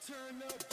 Turn up.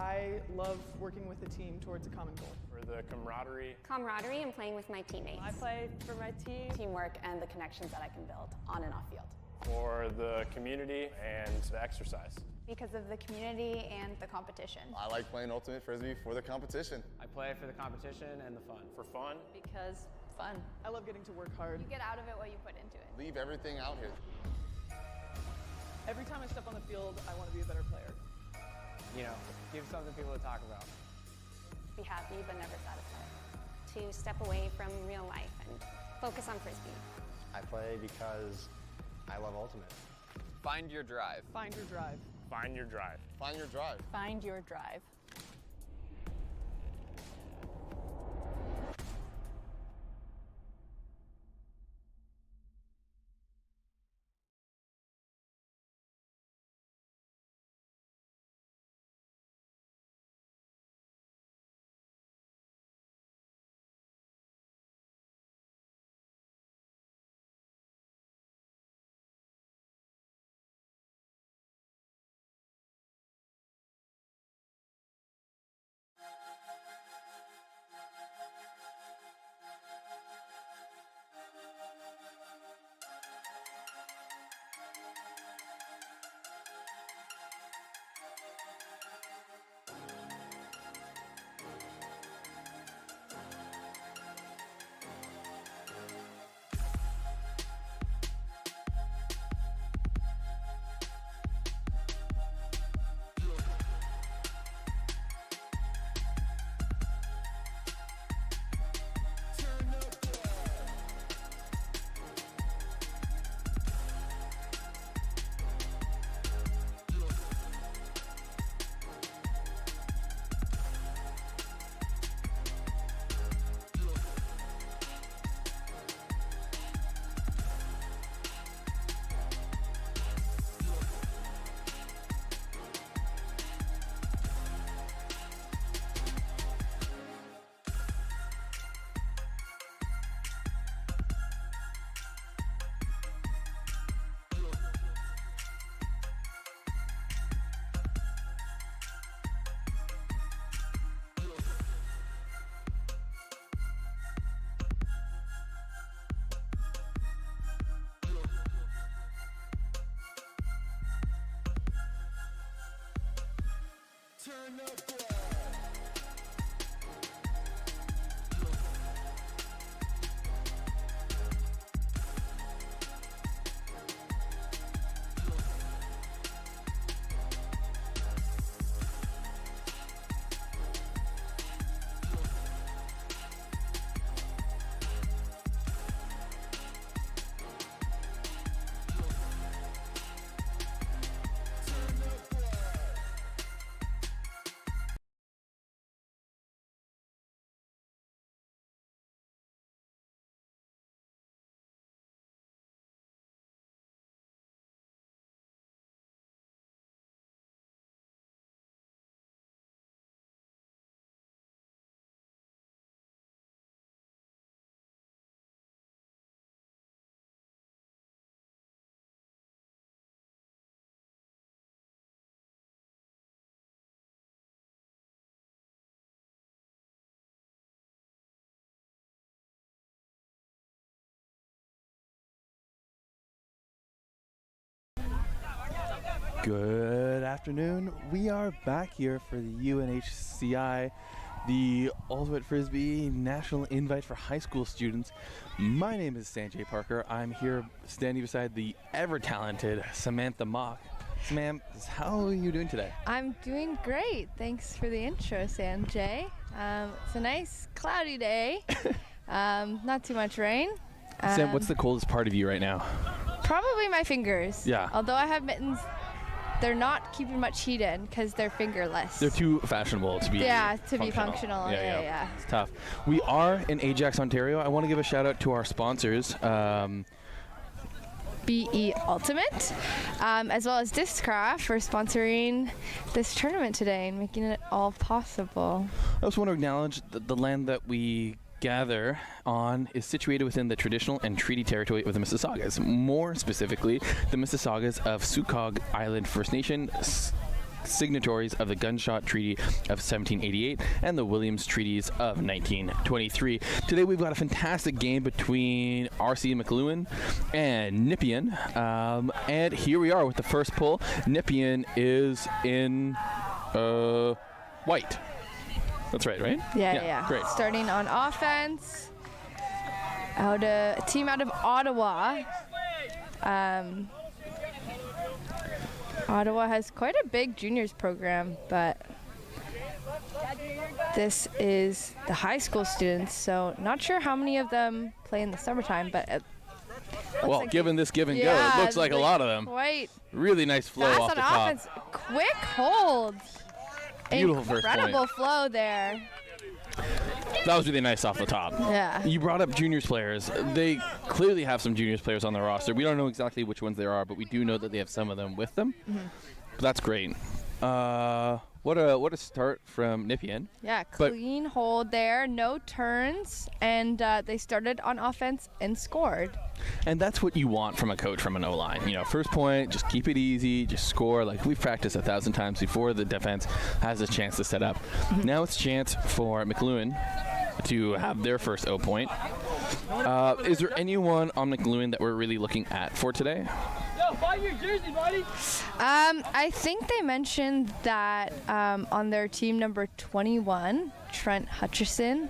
I love working with a team towards a common goal. For the camaraderie. Camaraderie and playing with my teammates. I play for my team. Teamwork and the connections that I can build on and off field. For the community and the exercise. Because of the community and the competition. I like playing Ultimate Frisbee for the competition. I play for the competition and the fun. For fun. Because fun. I love getting to work hard. You get out of it what you put into it. Leave everything out here. Every time I step on the field, I want to be a better player. You know, give something people to talk about. Be happy but never satisfied. To step away from real life and focus on Frisbee. I play because I love Ultimate. Find your drive. Find your drive. Find your drive. Find your drive. Find your drive. Good afternoon. We are back here for the UNHCI, the Ultimate Frisbee National Invite for High School Students. My name is Sanjay Parker. I'm here standing beside the ever-talented Samantha Mock. Samantha, how are you doing today? I'm doing great. Thanks for the intro, Sanjay. It's a nice cloudy day. Not too much rain. Sam, what's the coldest part of you right now? Probably my fingers. Yeah. Although I have mittens, they're not keeping much heat in because they're fingerless. They're too fashionable to be functional. Yeah. It's tough. We are in Ajax, Ontario. I want to give a shout out to our sponsors. BE Ultimate, as well as Discraft for sponsoring this tournament today and making it all possible. I also want to acknowledge that the land that we gather on is situated within the traditional and treaty territory of the Mississaugas. More specifically, the Mississaugas of Sukog Island First Nation, signatories of the Gunshot Treaty of 1788 and the Williams Treaties of 1923. Today we've got a fantastic game between RC McLaughlin and Nepean, and here we are with the first pull. Nepean is in white. That's right? Yeah. Great. Starting on offense, a team out of Ottawa. Ottawa has quite a big juniors program, but this is the high school students, so not sure how many of them play in the summertime, but well, given this give and go, it looks like a lot of them. Quite really nice flow fast off on the top. offense. Quick hold. Beautiful first point. Incredible flow there. That was really nice off the top. Yeah. You brought up juniors players. They clearly have some juniors players on their roster. We don't know exactly which ones there are, but we do know that they have some of them with them. Mm-hmm. But that's great. What a start from Nepean. Yeah, clean hold there, no turns, and they started on offense and scored. And that's what you want from a coach from an O-line. You know, first point, just keep it easy, just score. Like we've practiced 1,000 times before the defense has a chance to set up. Now it's a chance for McLaughlin to have their first O point. Is there anyone on McLaughlin that we're really looking at for today? Buy your jersey, buddy. I think they mentioned that on their team number 21, Trent Hutchison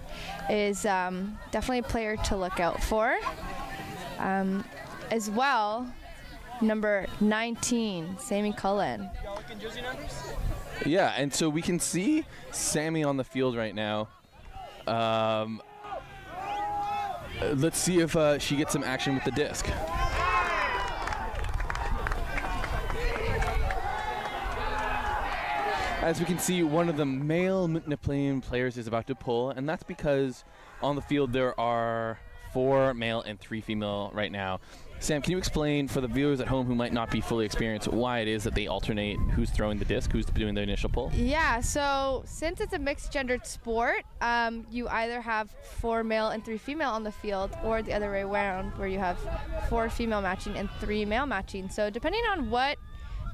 is definitely a player to look out for. As well, number 19, Sammy Cullen. Y'all looking jersey numbers? Yeah, and so we can see Sammy on the field right now. Let's see if she gets some action with the disc. As we can see, one of the male Nepean players is about to pull, and that's because on the field there are 4 male and 3 female right now. Sam, can you explain for the viewers at home who might not be fully experienced why it is that they alternate who's throwing the disc, who's doing the initial pull? Yeah, so since it's a mixed gendered sport, you either have 4 male and 3 female on the field, or the other way around, where you have 4 female matching and 3 male matching. So depending on what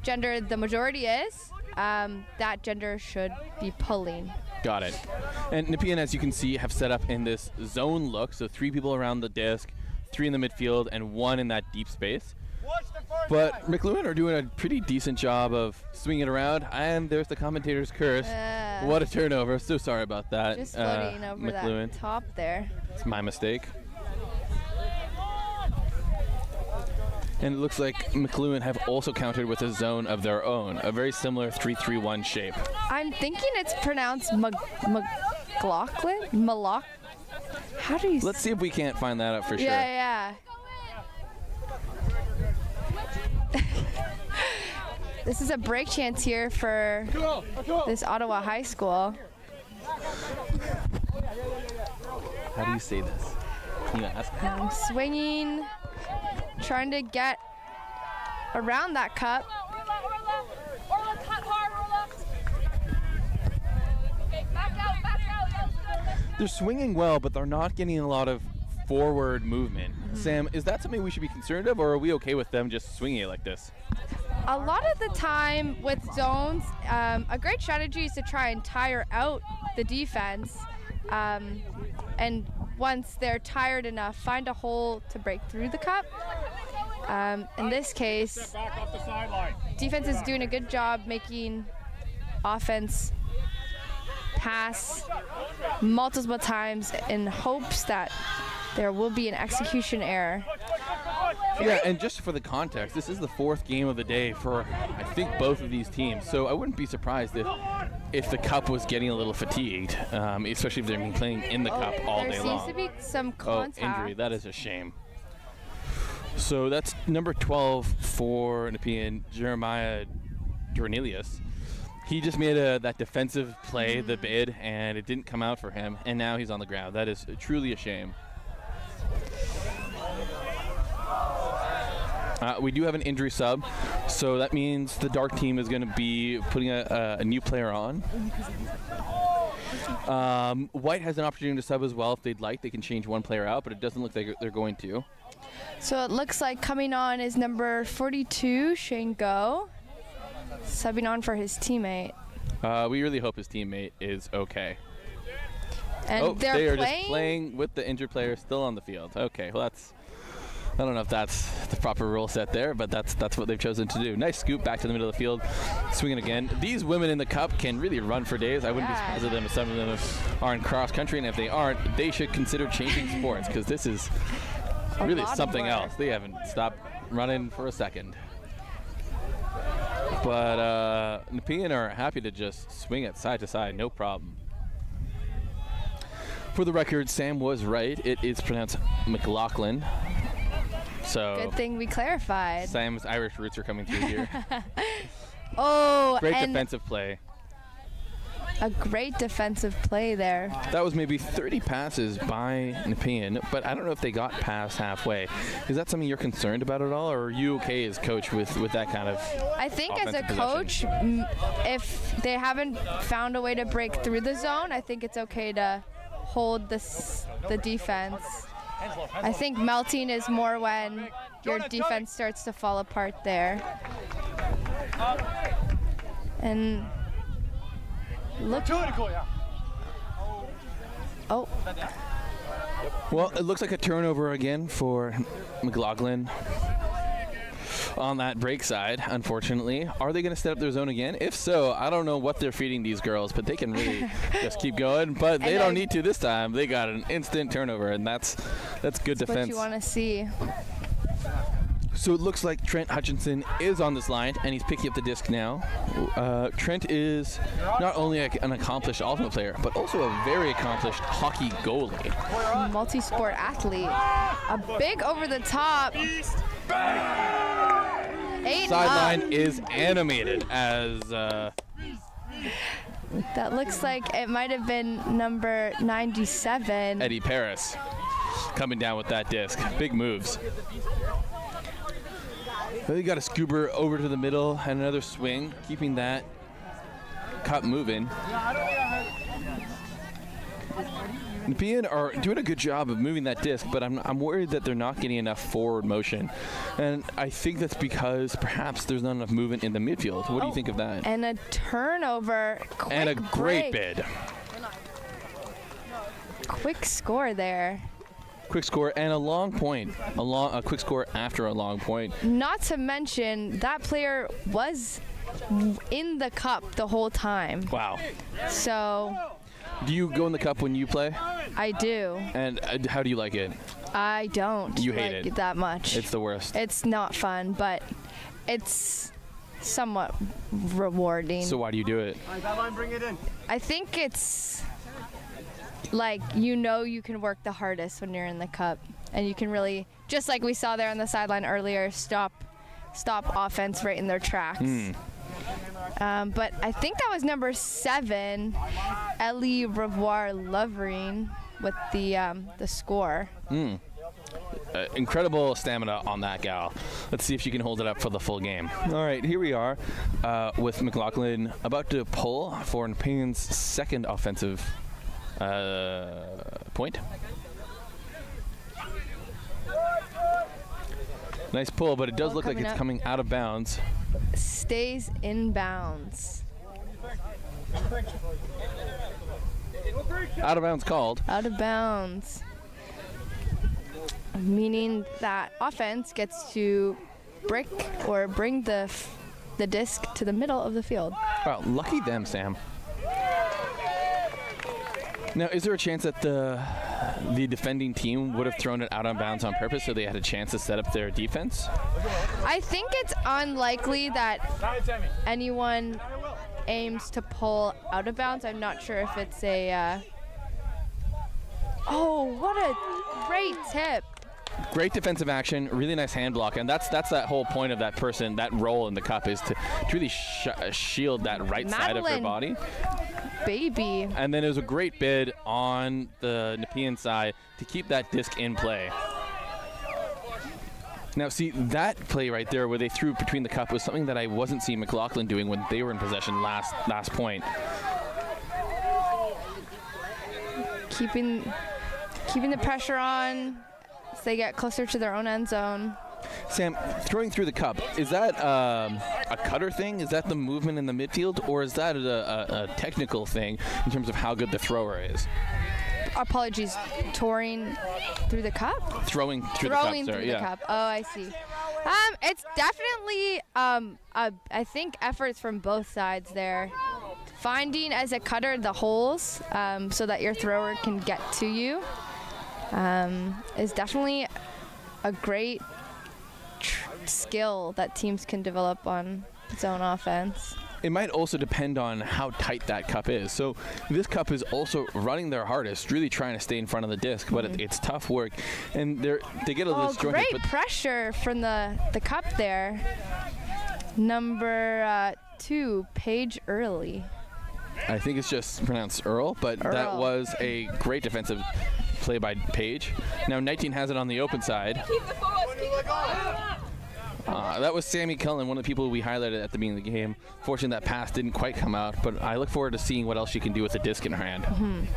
gender the majority is, that gender should be pulling. Got it. And Nepean, as you can see, have set up in this zone look, so 3 people around the disc, 3 in the midfield, and 1 in that deep space. But McLuhan are doing a pretty decent job of swinging it around, and there's the commentator's curse. What a turnover. So sorry about that. Just floating over McLuhan. that top there. It's my mistake. And it looks like McLuhan have also countered with a zone of their own, a very similar 3-3-1 shape. I'm thinking it's pronounced McLaughlin? How do you Let's see if we can't find that out for sure. Yeah. This is a break chance here for this Ottawa High School. How do you say this? Can you ask? Swinging, trying to get around that cup. They're swinging well, but they're not getting a lot of forward movement. Sam, is that something we should be concerned of, or are we okay with them just swinging it like this? A lot of the time with zones, a great strategy is to try and tire out the defense. And once they're tired enough, find a hole to break through the cup. In this case, defense is doing a good job making offense pass multiple times in hopes that there will be an execution error. Yeah, and just for the context, this is the fourth game of the day for, I think, both of these teams. So I wouldn't be surprised if the cup was getting a little fatigued, especially if they've been playing in the cup all day long. There seems to be some contact. Injury. That is a shame. So that's number 12 for Nepean, Jeremiah Dornelius. He just made that defensive play, the bid, and it didn't come out for him, and now he's on the ground. That is truly a shame. We do have an injury sub, so that means the dark team is going to be putting a new player on. White has an opportunity to sub as well if they'd like. They can change one player out, but it doesn't look like they're going to. So it looks like coming on is number 42, Shane Go, subbing on for his teammate. We really hope his teammate is okay. And they are just playing with the injured player still on the field. Okay, well I don't know if that's the proper rule set there, but that's what they've chosen to do. Nice scoop back to the middle of the field, swinging again. These women in the cup can really run for days. I wouldn't be surprised at them if some of them are in cross country, and if they aren't, they should consider changing sports because this is really something else. They haven't stopped running for a second. But Nepean are happy to just swing it side to side, no problem. For the record, Sam was right. It is pronounced McLaughlin. So good thing we clarified. Sam's Irish roots are coming through here. Great defensive play. A great defensive play there. That was maybe 30 passes by Nepean, but I don't know if they got past halfway. Is that something you're concerned about at all, or are you okay as coach with that kind of I think as a possession? coach, if they haven't found a way to break through the zone, I think it's okay to hold the defense. I think melting is more when your defense starts to fall apart there. And look. Oh. Well, it looks like a turnover again for McLaughlin on that break side, unfortunately. Are they going to set up their zone again? If so, I don't know what they're feeding these girls, but they can really just keep going. But they don't need to this time. They got an instant turnover, and that's good defense. What you want to see. So it looks like Trent Hutchinson is on this line, and he's picking up the disc now. Trent is not only an accomplished ultimate player, but also a very accomplished hockey goalie. Multi-sport athlete. A big over the top. Sideline is animated as that looks like it might have been number 97. Eddie Paris coming down with that disc. Big moves. Well, you got a scoober over to the middle and another swing, keeping that cup moving. Nepean are doing a good job of moving that disc, but I'm worried that they're not getting enough forward motion. And I think that's because perhaps there's not enough movement in the midfield. What do you think of that? And a turnover. And a great bid. Quick score there. quick score and a long point. A quick score after a long point. Not to mention, that player was in the cup the whole time. Wow. So Do you go in the cup when you play? I do. And how do you like it? I don't You hate like it. that much. It's the worst. It's not fun, but it's somewhat rewarding. So why do you do it? Bring it in. I think it's like, you can work the hardest when you're in the cup, and you can really, just like we saw there on the sideline earlier, stop offense right in their tracks. But I think that was number 7, Ellie Revoir Lovering, with the score. Incredible stamina on that gal. Let's see if she can hold it up for the full game. All right, here we are with McLaughlin about to pull for Nepean's second offensive point. Nice pull, but it does look like it's coming out of bounds. Stays in bounds. Out of bounds called. Out of bounds. Meaning that offense gets to break or bring the disc to the middle of the field. Wow, lucky them, Sam. Now, is there a chance that the defending team would have thrown it out on bounds on purpose so they had a chance to set up their defense? I think it's unlikely that anyone aims to pull out of bounds. I'm not sure if it's a... Oh, what a great tip. Great defensive action, really nice hand block, and that's that whole point of that person, that role in the cup, is to really shield that right side of her body. Baby. And then it was a great bid on the Nepean side to keep that disc in play. Now, see, that play right there where they threw between the cup was something that I wasn't seeing McLaughlin doing when they were in possession last point. Keeping the pressure on as they get closer to their own end zone. Sam, throwing through the cup, is that a cutter thing? Is that the movement in the midfield? Or is that a technical thing in terms of how good the thrower is? Apologies, touring through the cup? Throwing through the cup. Oh, I see. It's definitely, I think, efforts from both sides there. Finding, as a cutter, the holes so that your thrower can get to you is definitely a great skill that teams can develop on zone offense. It might also depend on how tight that cup is. So this cup is also running their hardest, really trying to stay in front of the disc, but it's tough work, and they get a little disjointed. Great pressure from the cup there. Number 2, Paige Early. I think it's just pronounced Earl, but that was a great defensive play by Paige. Now 19 has it on the open side. That was Sammy Cullen, one of the people we highlighted at the beginning of the game. Fortunately, that pass didn't quite come out, but I look forward to seeing what else she can do with the disc in her hand.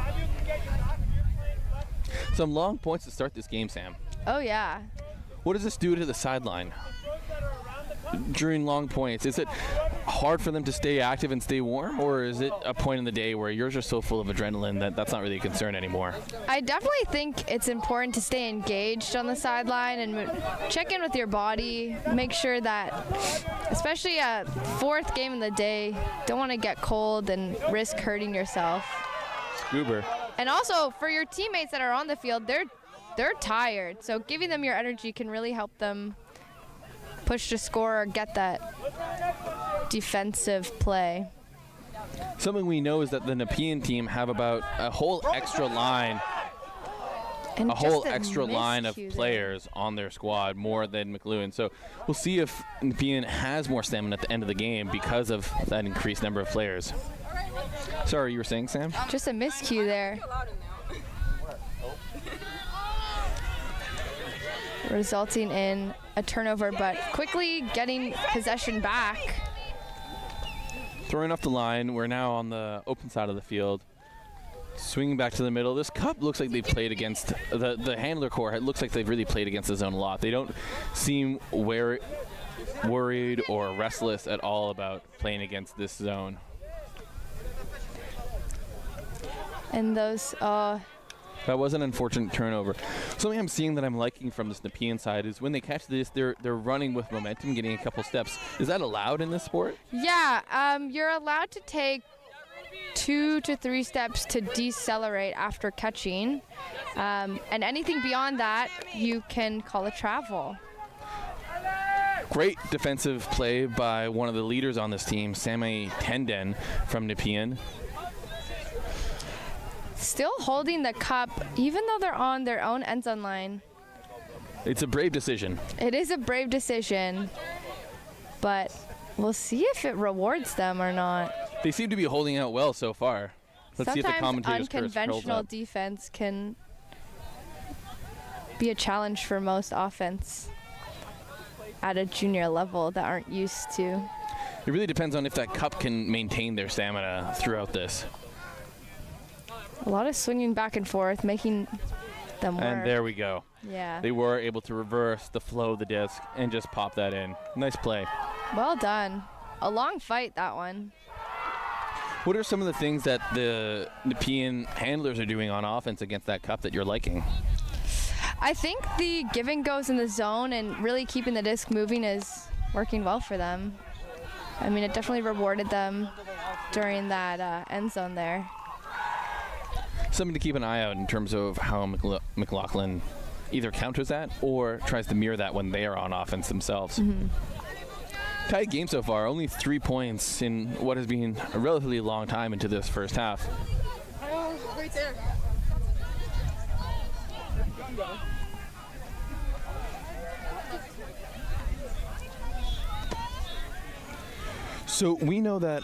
Some long points to start this game, Sam. Oh, yeah. What does this do to the sideline during long points? Is it hard for them to stay active and stay warm, or is it a point in the day where you're just so full of adrenaline that that's not really a concern anymore? I definitely think it's important to stay engaged on the sideline and check in with your body. Make sure that, especially a 4th game of the day, don't want to get cold and risk hurting yourself. Goober. And also, for your teammates that are on the field, they're tired, so giving them your energy can really help them push to score or get that defensive play. Something we know is that the Nepean team have about a whole extra line, and a whole extra line of players on their squad, more than McLuhan. So we'll see if Nepean has more stamina at the end of the game because of that increased number of players. Sorry, you were saying, Sam? Just a miscue there. Resulting in a turnover, but quickly getting possession back. Throwing off the line, we're now on the open side of the field. Swinging back to the middle. This cup looks like they've played against the handler core. It looks like they've really played against the zone a lot. They don't seem worried or restless at all about playing against this zone. And those That was an unfortunate turnover. Something I'm seeing that I'm liking from this Nepean side is when they catch this, they're running with momentum, getting a couple steps. Is that allowed in this sport? Yeah, you're allowed to take 2 to 3 steps to decelerate after catching. And anything beyond that, you can call a travel. Great defensive play by one of the leaders on this team, Sammy Tenden from Nepean. Still holding the cup, even though they're on their own end zone line. It's a brave decision. It is a brave decision, but we'll see if it rewards them or not. They seem to be holding out well so far. Let's see if the commentators unconventional defense can be a challenge for most offense at a junior level that aren't used to. It really depends on if that cup can maintain their stamina throughout this. A lot of swinging back and forth, making them work. And there we go. Yeah. They were able to reverse the flow of the disc and just pop that in. Nice play. Well done. A long fight, that one. What are some of the things that the Nepean handlers are doing on offense against that cup that you're liking? I think the give and goes in the zone and really keeping the disc moving is working well for them. I mean, it definitely rewarded them during that end zone there. Something to keep an eye out in terms of how McLaughlin either counters that or tries to mirror that when they are on offense themselves. Mm-hmm. Tight game so far, only 3 points in what has been a relatively long time into this first half. Right there. So we know that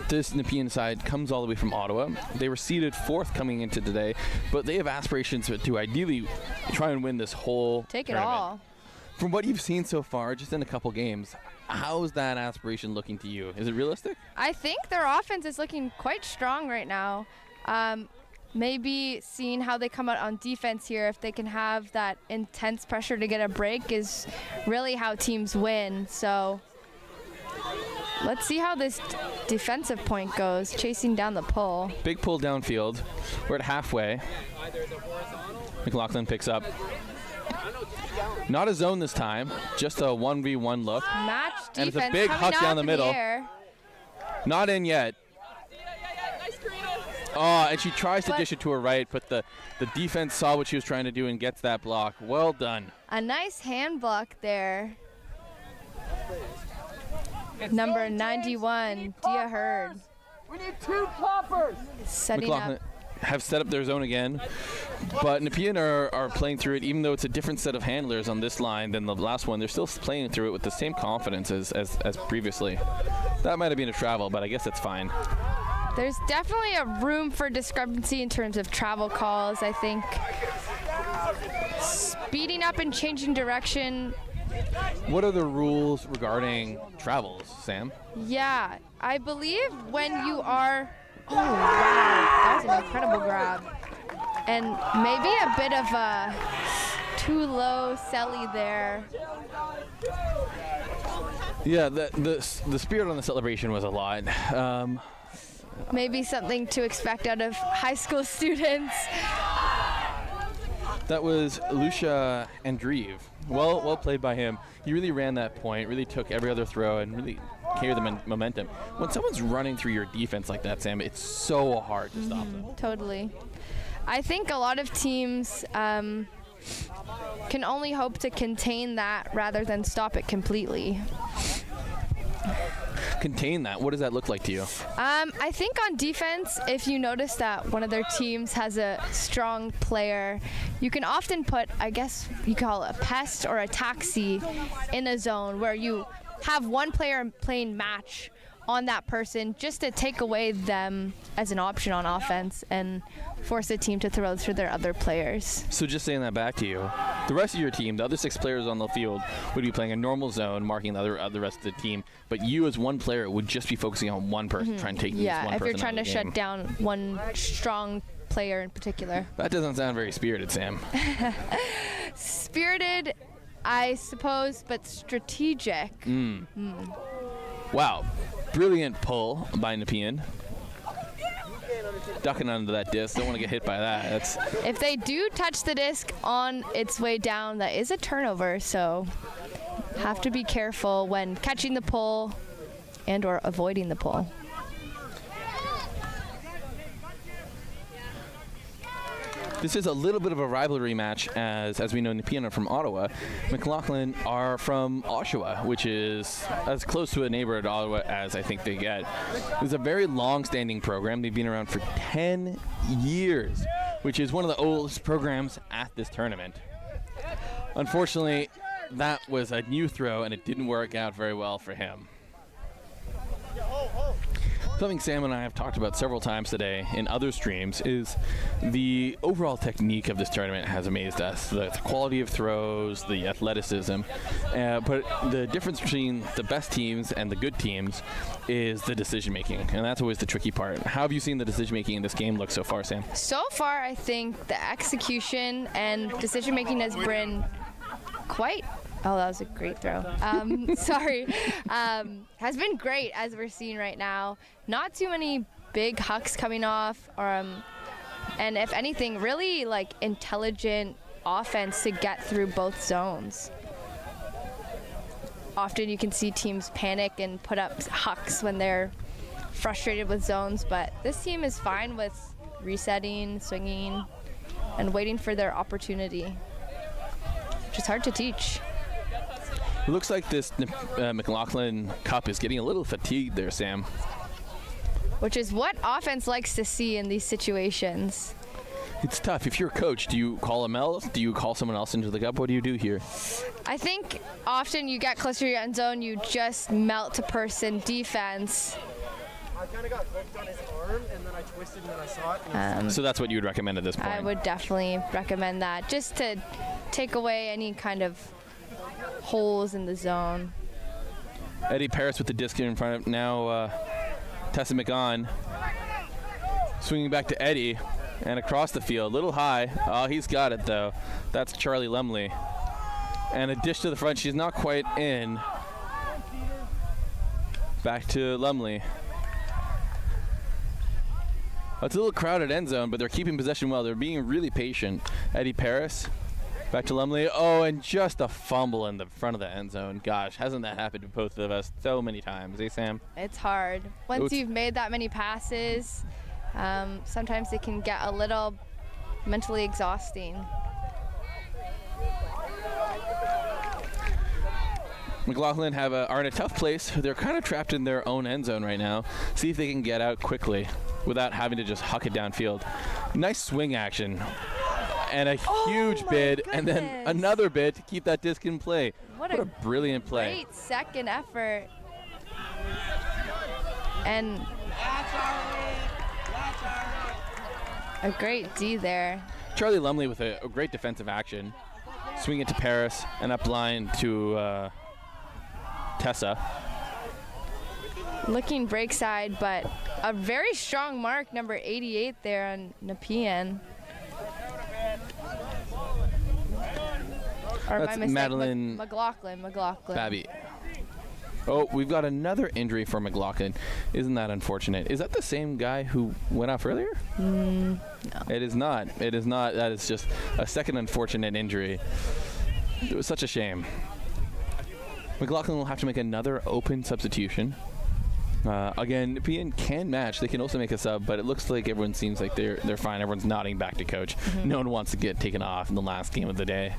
this Nepean side comes all the way from Ottawa. They were seeded 4th coming into today, but they have aspirations to ideally try and win this whole Take it tournament. all. From what you've seen so far, just in a couple games, how's that aspiration looking to you? Is it realistic? I think their offense is looking quite strong right now. Maybe seeing how they come out on defense here, if they can have that intense pressure to get a break, is really how teams win. So let's see how this defensive point goes, chasing down the pull. Big pull downfield. We're at halfway. McLaughlin picks up. Not a zone this time, just a 1v1 look. Match defense. And it's a big huck down the middle. Not in yet. Oh, and she tries to dish it to her right, but the defense saw what she was trying to do and gets that block. Well done. A nice hand block there. Number 91, Dia Hurd. We need 2 poppers. Setting McLaughlin up. have set up their zone again, but Nepean are playing through it. Even though it's a different set of handlers on this line than the last one, they're still playing through it with the same confidence as previously. That might have been a travel, but I guess it's fine. There's definitely a room for discrepancy in terms of travel calls, I think. Speeding up and changing direction. What are the rules regarding travels, Sam? Yeah, I believe when you are... Oh, wow. That was an incredible grab. And maybe a bit of a too low celly there. Yeah, the spirit on the celebration was a lot. Maybe something to expect out of high school students. That was Lucia Andreev. Well played by him. He really ran that point, really took every other throw, and really carried the momentum. When someone's running through your defense like that, Sam, it's so hard to stop them. Totally. I think a lot of teams can only hope to contain that rather than stop it completely. Contain that? What does that look like to you? I think on defense, if you notice that one of their teams has a strong player, you can often put, I guess you call it a pest or a taxi in a zone where you have one player playing match on that person just to take away them as an option on offense and force the team to throw through their other players. So just saying that back to you, the rest of your team, the other 6 players on the field, would be playing a normal zone, marking the rest of the team, but you as one player would just be focusing on one person, trying to take this one person out of the game. Yeah, if you're trying to shut down one strong player in particular. That doesn't sound very spirited, Sam. Spirited, I suppose, but strategic. Wow. Brilliant pull by Nepean. ducking under that disc. Don't want to get hit by that. If they do touch the disc on its way down, that is a turnover, so have to be careful when catching the pull and or avoiding the pull. This is a little bit of a rivalry match, as we know Nepean are from Ottawa. McLaughlin are from Oshawa, which is as close to a neighbor to Ottawa as I think they get. It's a very long-standing program. They've been around for 10 years, which is one of the oldest programs at this tournament. Unfortunately, that was a new throw, and it didn't work out very well for him. Something Sam and I have talked about several times today in other streams is the overall technique of this tournament has amazed us. The quality of throws, the athleticism, but the difference between the best teams and the good teams is the decision making, and that's always the tricky part. How have you seen the decision making in this game look so far, Sam? So far, I think the execution and decision making has been quite... Oh, that was a great throw. Sorry. Has been great, as we're seeing right now. Not too many big hucks coming off, and if anything, really like intelligent offense to get through both zones. Often you can see teams panic and put up hucks when they're frustrated with zones, but this team is fine with resetting, swinging, and waiting for their opportunity, which is hard to teach. It looks like this McLaughlin Cup is getting a little fatigued there, Sam. Which is what offense likes to see in these situations. It's tough. If you're a coach, do you call a mel? Do you call someone else into the cup? What do you do here? I think often you get closer to your end zone, you just melt to person defense. I kind of got hooked on his arm, and then I twisted, and then I saw it. So that's what you would recommend at this point? I would definitely recommend that, just to take away any kind of holes in the zone. Eddie Paris with the disc in front of now. Tessa McGon swinging back to Eddie and across the field, a little high. Oh, he's got it though. That's Charlie Lumley. And a dish to the front. She's not quite in. Back to Lumley. It's a little crowded end zone, but they're keeping possession well. They're being really patient. Eddie Paris. Back to Lumley. Oh, and just a fumble in the front of the end zone. Gosh, hasn't that happened to both of us so many times, eh, Sam? It's hard. Once you've made that many passes, sometimes it can get a little mentally exhausting. McLaughlin are in a tough place. They're kind of trapped in their own end zone right now. See if they can get out quickly without having to just huck it downfield. Nice swing action. And a huge bid, and then another bid to keep that disc in play. What a brilliant play. Great second effort. And a great D there. Charlie Lumley with a great defensive action. Swing it to Paris and up line to Tessa. Looking break side, but a very strong mark, number 88 there on Nepean. Or that's Madeline McLaughlin. Babby. Oh, we've got another injury for McLaughlin. Isn't that unfortunate? Is that the same guy who went off earlier? No. It is not. It is not. That is just a second unfortunate injury. It was such a shame. McLaughlin will have to make another open substitution. Again, Nepean can match. They can also make a sub, but it looks like everyone seems like they're fine. Everyone's nodding back to coach. Mm-hmm. No one wants to get taken off in the last game of the day.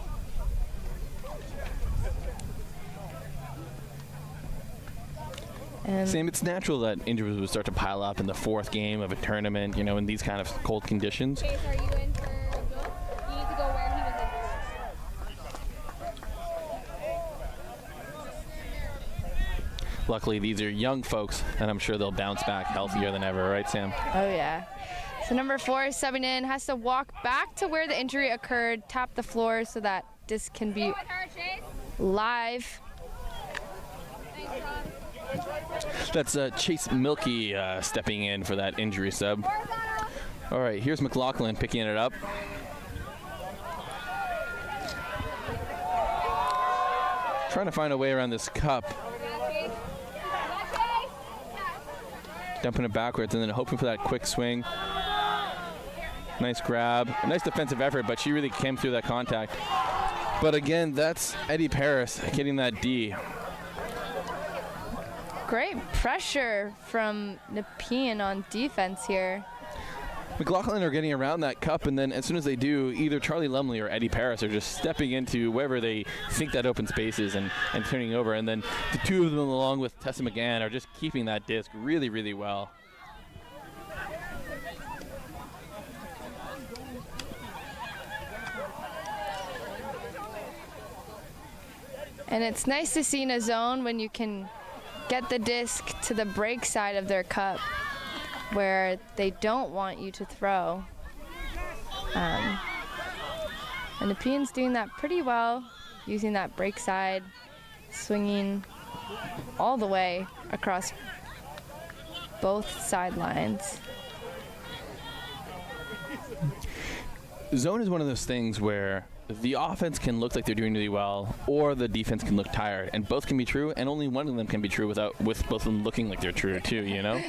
Sam, it's natural that injuries would start to pile up in the fourth game of a tournament, in these kind of cold conditions. Chase, are you in for a go? You need to go where he was in. Luckily, these are young folks, and I'm sure they'll bounce back healthier than ever, right, Sam? Oh, yeah. So number 4 is subbing in, has to walk back to where the injury occurred, tap the floor so that this can be live. That's Chase Milkey stepping in for that injury sub. All right, here's McLaughlin picking it up. Trying to find a way around this cup. dumping it backwards and then hoping for that quick swing. Nice grab, a nice defensive effort, but she really came through that contact. But again, that's Eddie Paris getting that D. Great pressure from Nepean on defense here. McLaughlin are getting around that cup, and then as soon as they do, either Charlie Lumley or Eddie Paris are just stepping into wherever they think that open space is and turning over. And then the two of them, along with Tessa McGann, are just keeping that disc really, really well. And it's nice to see in a zone when you can get the disc to the break side of their cup where they don't want you to throw. And Nepean's doing that pretty well, using that break side, swinging all the way across both sidelines. Zone is one of those things where the offense can look like they're doing really well, or the defense can look tired, and both can be true, and only one of them can be true with both of them looking like they're true too, you know?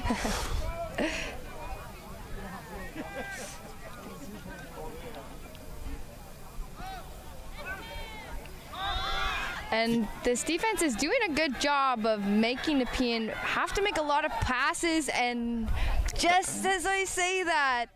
And this defense is doing a good job of making Nepean have to make a lot of passes, and just as I say that,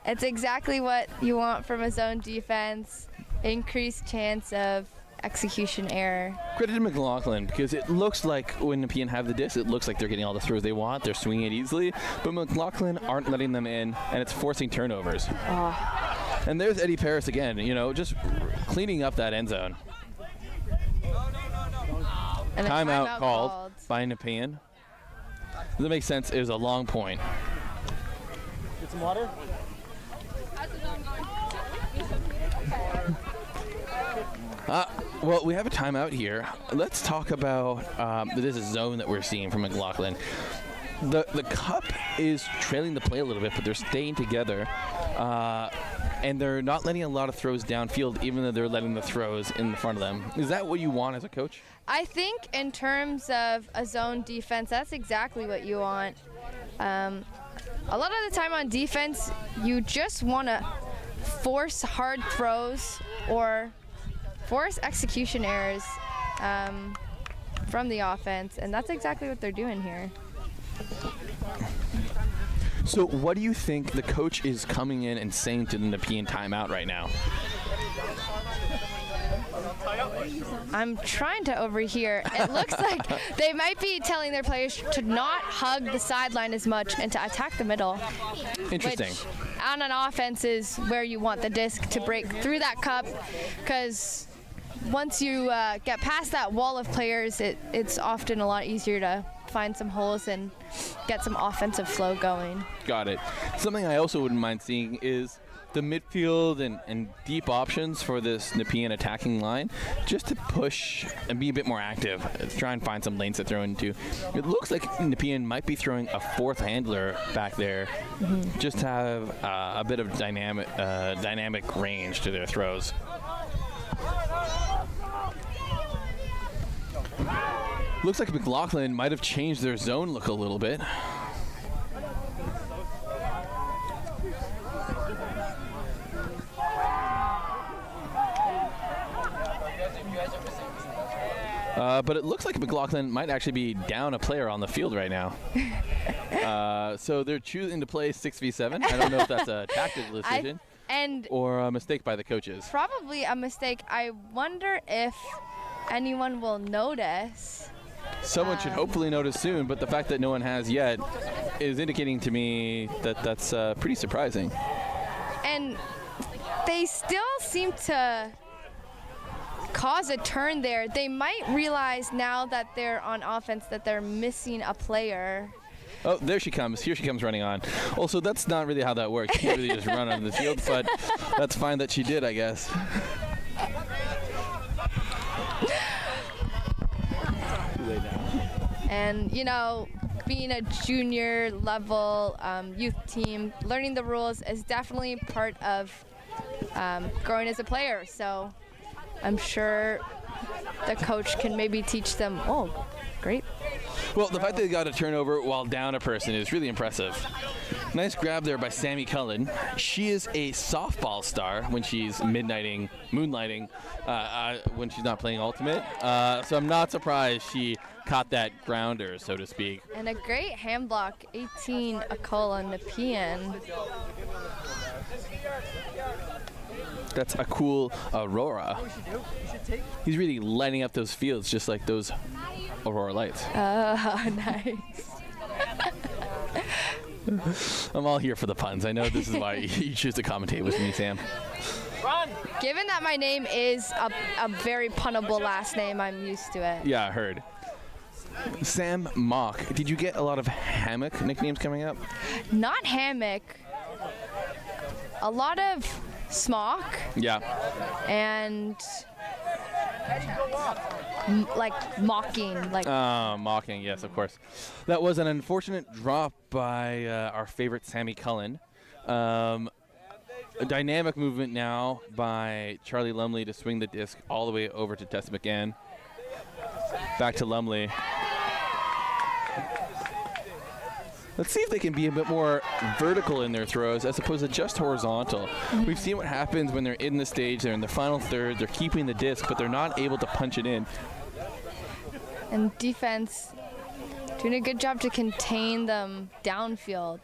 it's exactly what you want from a zone defense. Increased chance of execution error. Credit to McLaughlin, because it looks like when Nepean have the disc, it looks like they're getting all the throws they want. They're swinging it easily, but McLaughlin aren't letting them in, and it's forcing turnovers. Oh. And there's Eddie Paris again, you know, just cleaning up that end zone. And timeout called by Nepean. Does that make sense? It was a long point. Get some water? Well, we have a timeout here. Let's talk about this zone that we're seeing from McLaughlin. The cup is trailing the play a little bit, but they're staying together. And they're not letting a lot of throws downfield, even though they're letting the throws in the front of them. Is that what you want as a coach? I think in terms of a zone defense, that's exactly what you want. A lot of the time on defense, you just want to force hard throws or force execution errors from the offense, and that's exactly what they're doing here. So what do you think the coach is coming in and saying to the Nepean timeout right now? I'm trying to overhear. It looks like they might be telling their players to not hug the sideline as much and to attack the middle. Interesting. Which on an offense is where you want the disc to break through that cup, because once you get past that wall of players, it's often a lot easier to find some holes and get some offensive flow going. Got it. Something I also wouldn't mind seeing is the midfield and deep options for this Nepean attacking line, just to push and be a bit more active, try and find some lanes to throw into. It looks like Nepean might be throwing a fourth handler back there, just to have a bit of dynamic range to their throws. Looks like McLaughlin might have changed their zone look a little bit. But it looks like McLaughlin might actually be down a player on the field right now. So they're choosing to play 6v7. I don't know if that's a tactical decision or a mistake by the coaches. Probably a mistake. I wonder if anyone will notice. Someone should hopefully notice soon, but the fact that no one has yet is indicating to me that that's pretty surprising. And they still seem to cause a turn there. They might realize now that they're on offense that they're missing a player. Oh, there she comes. Here she comes running on. Also, that's not really how that works. You can't really just run onto the field, but that's fine that she did, I guess. And, you know, being a junior level youth team, learning the rules is definitely part of growing as a player. So I'm sure the coach can maybe teach them. Oh, great. Well, the fact that they got a turnover while down a person is really impressive. Nice grab there by Sammy Cullen. She is a softball star when she's moonlighting, when she's not playing Ultimate. So I'm not surprised she caught that grounder, so to speak. And a great hand block, 18 Akola Nepean. That's a cool Aurora. He's really lighting up those fields just like those Aurora lights. Oh, nice. I'm all here for the puns. I know this is why you choose to commentate with me, Sam. Given that my name is a very punnable last name, I'm used to it. Yeah, I heard. Sam Mock, did you get a lot of hammock nicknames coming up? Not hammock. A lot of smock. Yeah. And like mocking. Mocking, yes, of course. That was an unfortunate drop by our favorite Sammy Cullen. A dynamic movement now by Charlie Lumley to swing the disc all the way over to Tessa McGann. Back to Lumley. Let's see if they can be a bit more vertical in their throws as opposed to just horizontal. We've seen what happens when they're in the stage, they're in the final third, they're keeping the disc, but they're not able to punch it in. And defense doing a good job to contain them downfield.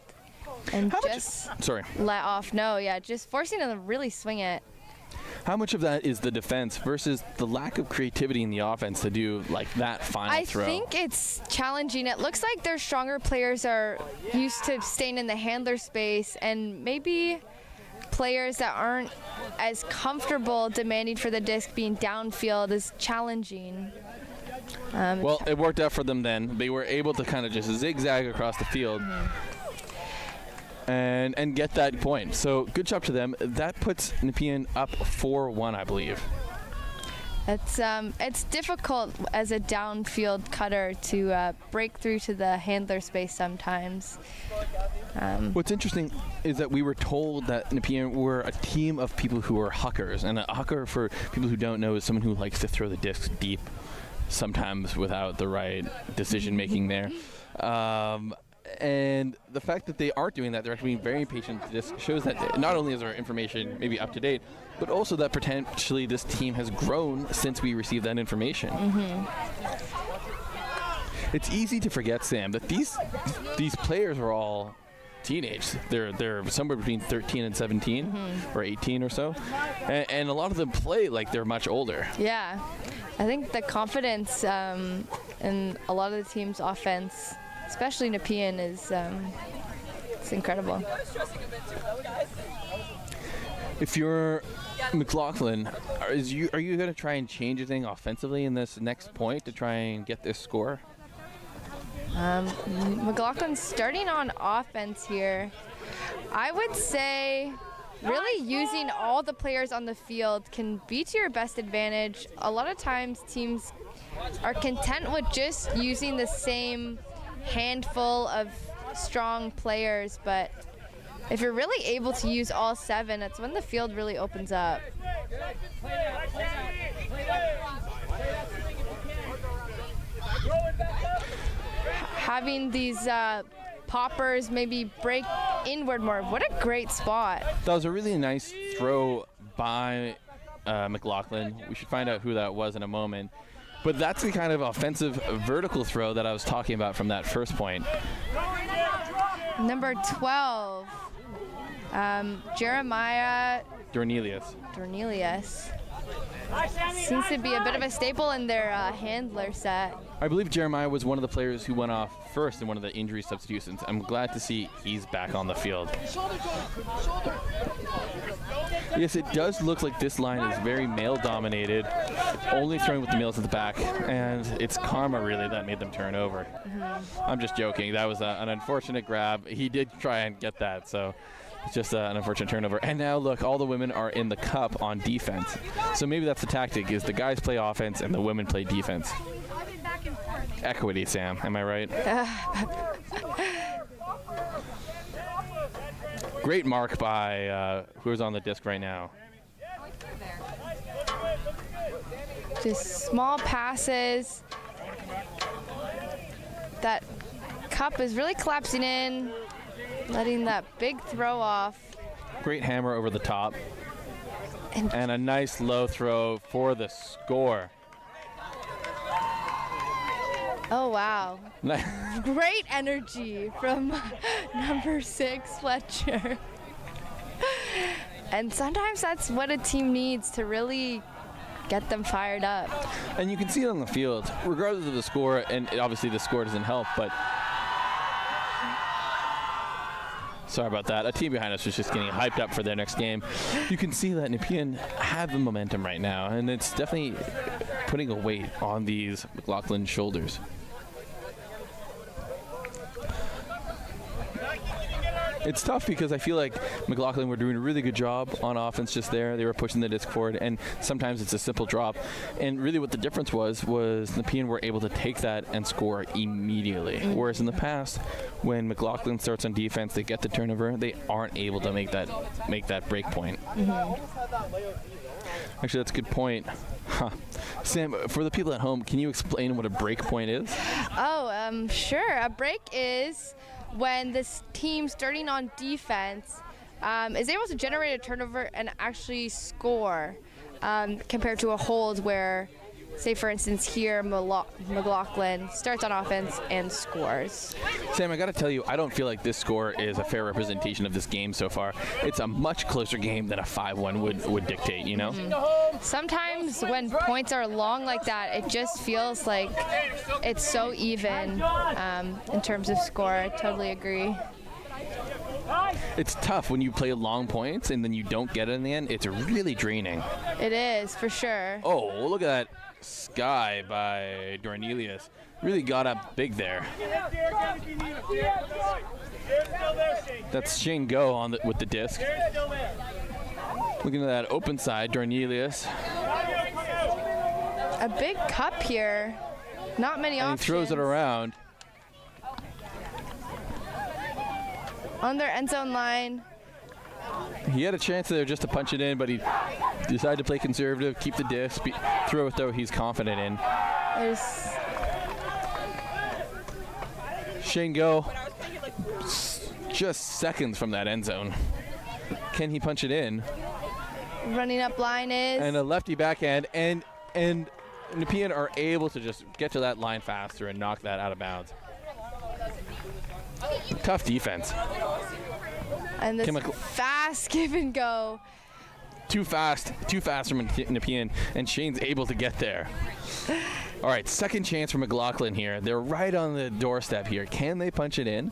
And let off. Just forcing them to really swing it. How much of that is the defense versus the lack of creativity in the offense to do like that final throw? I think it's challenging. It looks like their stronger players are used to staying in the handler space, and maybe players that aren't as comfortable demanding for the disc being downfield is challenging. Well, it worked out for them then. They were able to kind of just zigzag across the field. And get that point. So good job to them. That puts Nepean up 4-1, I believe. It's difficult as a downfield cutter to break through to the handler space sometimes. What's interesting is that we were told that Nepean were a team of people who are huckers. And a hucker, for people who don't know, is someone who likes to throw the disc deep, sometimes without the right decision making there. And the fact that they aren't doing that, they're actually being very patient. This shows that not only is our information maybe up to date, but also that potentially this team has grown since we received that information. It's easy to forget, Sam, that these players are all teenage. They're somewhere between 13 and 17 or 18 or so, and a lot of them play like they're much older. Yeah, I think the confidence in a lot of the team's offense, especially Nepean, is it's incredible. If you're McLaughlin, are you going to try and change anything offensively in this next point to try and get this score? McLaughlin's starting on offense here. I would say really using all the players on the field can be to your best advantage. A lot of times teams are content with just using the same handful of strong players, but if you're really able to use all 7, that's when the field really opens up. Having these poppers maybe break inward more. What a great spot. That was a really nice throw by McLaughlin. We should find out who that was in a moment. But that's the kind of offensive vertical throw that I was talking about from that first point. Number 12, Jeremiah Dornelius. Seems to be a bit of a staple in their handler set. I believe Jeremiah was one of the players who went off first in one of the injury substitutions. I'm glad to see he's back on the field. Yes, it does look like this line is very male-dominated, only throwing with the males at the back, and it's karma, really, that made them turn over. I'm just joking. That was an unfortunate grab. He did try and get that, so it's just an unfortunate turnover. And now, look, all the women are in the cup on defense. So maybe that's the tactic, is the guys play offense and the women play defense. Equity, Sam. Am I right? Great mark by who's on the disc right now. Just small passes. that cup is really collapsing in, letting that big throw off. Great hammer over the top. And a nice low throw for the score. Oh, wow. Great energy from number 6, Fletcher. And sometimes that's what a team needs to really get them fired up. And you can see it on the field, regardless of the score, and obviously the score doesn't help, but sorry about that. A team behind us was just getting hyped up for their next game. You can see that Nepean have the momentum right now, and it's definitely putting a weight on these McLaughlin shoulders. It's tough because I feel like McLaughlin were doing a really good job on offense just there. They were pushing the disc forward, and sometimes it's a simple drop. And really what the difference was Nepean were able to take that and score immediately. Whereas in the past, when McLaughlin starts on defense, they get the turnover, they aren't able to make that break point. Actually, that's a good point. Sam, for the people at home, can you explain what a break point is? Oh, sure. A break is when this team starting on defense is able to generate a turnover and actually score, compared to a hold where, say for instance here, McLaughlin starts on offense and scores. Sam, I got to tell you, I don't feel like this score is a fair representation of this game so far. It's a much closer game than a 5-1 would dictate, you know? Sometimes when points are long like that, it just feels like it's so even in terms of score. I totally agree. It's tough when you play long points and then you don't get it in the end. It's really draining. It is, for sure. Oh, look at that sky by Dornelius. Really got up big there. That's Shane Go with the disc. Looking at that open side, Dornelius. A big cup here. Not many options. And he throws it around. On their end zone line. He had a chance there just to punch it in, but he decided to play conservative, keep the disc, throw it though he's confident in. Shane Go, just seconds from that end zone. Can he punch it in? Running up line is. And a lefty backhand, and Nepean are able to just get to that line faster and knock that out of bounds. Tough defense. And this fast give and go. Too fast from Nepean, and Shane's able to get there. All right, second chance for McLaughlin here. They're right on the doorstep here. Can they punch it in?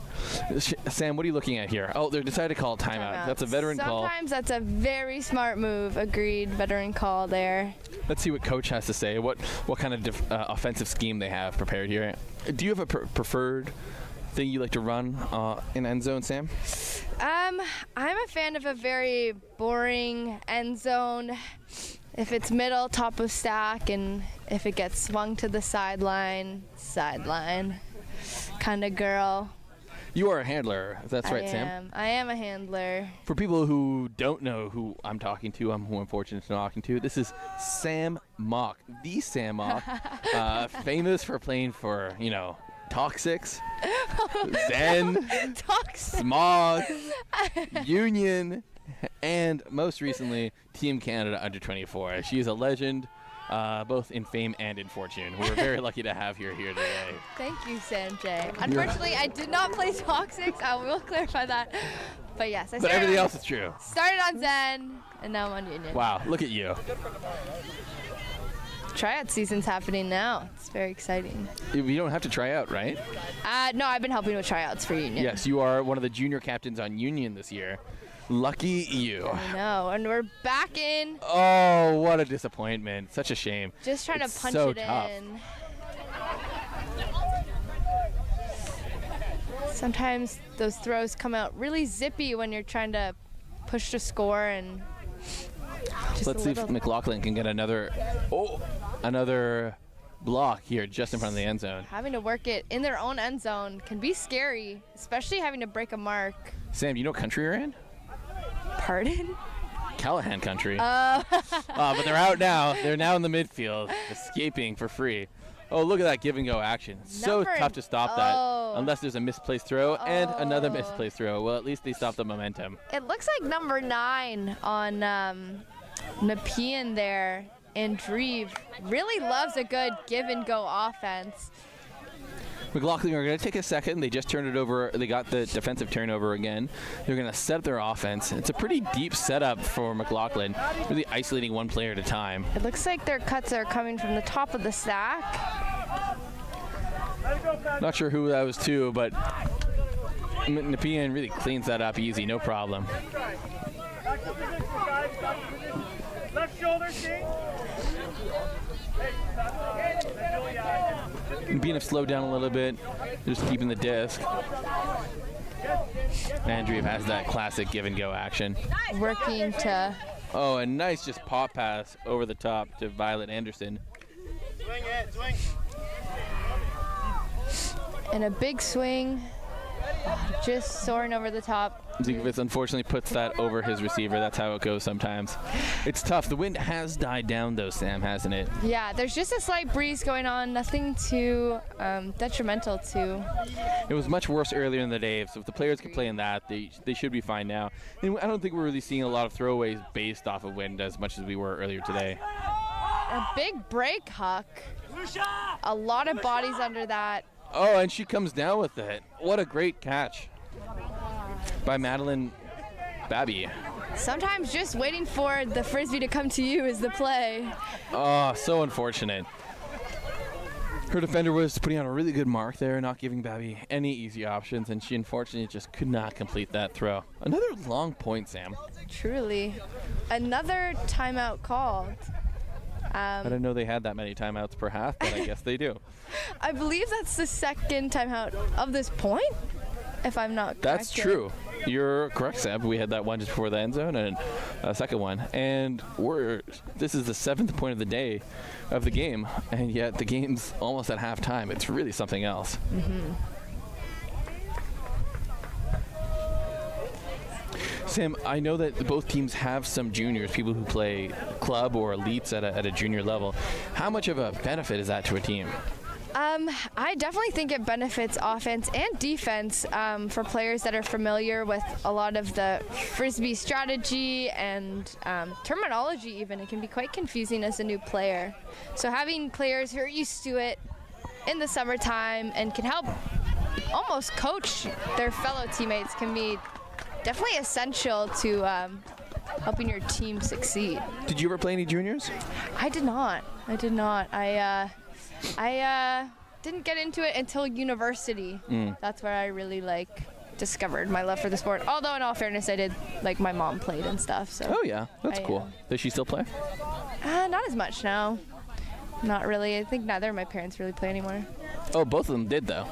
Sam, what are you looking at here? Oh, they decided to call a timeout. That's a veteran call. Sometimes that's a very smart move. Agreed, veteran call there. Let's see what coach has to say. What kind of offensive scheme they have prepared here. Do you have a preferred thing you like to run in end zone, Sam? I'm a fan of a very boring end zone. If it's middle, top of stack, and if it gets swung to the sideline kind of girl. You are a handler. That's right, Sam? I am a handler. For people who don't know who I'm talking to, who I'm fortunate to talking to, this is Sam Mock, the Sam Mock, famous for playing for, Toxics, Zen, Smog, Union, and most recently, Team Canada Under 24. She is a legend, both in fame and in fortune. We're very lucky to have her here today. Thank you, Sanjay. Unfortunately, I did not play Toxics. I will clarify that. But yes, but everything else is true. Started on Zen, and now I'm on Union. Wow, look at you. Tryout season's happening now. It's very exciting. You don't have to try out, right? No, I've been helping with tryouts for Union. Yes, you are one of the junior captains on Union this year. Lucky you. I know, and we're back in. Oh, what a disappointment. Such a shame. Just trying to punch it in. Sometimes those throws come out really zippy when you're trying to push to score, and let's see if McLaughlin can get another block here just in front of the end zone. Having to work it in their own end zone can be scary, especially having to break a mark. Sam, you know what country you're in? Pardon? Callahan country. But they're out now. They're now in the midfield, escaping for free. Oh, look at that give and go action. So tough to stop that unless there's a misplaced throw and another misplaced throw. Well, at least they stopped the momentum. It looks like number 9 on Nepean there. And Dreve really loves a good give and go offense. McLaughlin are going to take a second. They just turned it over. They got the defensive turnover again. They're going to set up their offense. It's a pretty deep setup for McLaughlin, really isolating one player at a time. It looks like their cuts are coming from the top of the stack. Not sure who that was to, but Nepean really cleans that up easy, no problem. Left shoulder, King. Nepean have slowed down a little bit, just keeping the disc. Andrew has that classic give and go action. Working to... Oh, a nice just pop pass over the top to Violet Anderson. Swing it, swing. And a big swing, just soaring over the top. Zikovitz unfortunately puts that over his receiver. That's how it goes sometimes. It's tough. The wind has died down though, Sam, hasn't it? Yeah, there's just a slight breeze going on, nothing too detrimental to. It was much worse earlier in the day, so if the players can play in that, they should be fine now. And I don't think we're really seeing a lot of throwaways based off of wind as much as we were earlier today. A big break, Huck. A lot of bodies under that. Oh, and she comes down with it. What a great catch by Madeline Babby. Sometimes just waiting for the frisbee to come to you is the play. Oh, so unfortunate. Her defender was putting on a really good mark there, not giving Babby any easy options, and she unfortunately just could not complete that throw. Another long point, Sam. Truly. Another timeout called. I didn't know they had that many timeouts per half, but I guess they do. I believe that's the second timeout of this point, if I'm not correct. That's true. You're correct, Sam. We had that one just before the end zone and a second one. And this is the 7th point of the day of the game, and yet the game's almost at halftime. It's really something else. Mm-hmm. Sam, I know that both teams have some juniors, people who play club or elites at a junior level. How much of a benefit is that to a team? I definitely think it benefits offense and defense for players that are familiar with a lot of the frisbee strategy and terminology even. It can be quite confusing as a new player. So having players who are used to it in the summertime and can help almost coach their fellow teammates can be definitely essential to helping your team succeed. Did you ever play any juniors? I did not. I didn't get into it until university. That's where I really discovered my love for the sport. Although in all fairness, I did my mom played and stuff. So. Oh yeah, that's cool. Does she still play? Not as much now. Not really. I think neither of my parents really play anymore. Oh, both of them did though.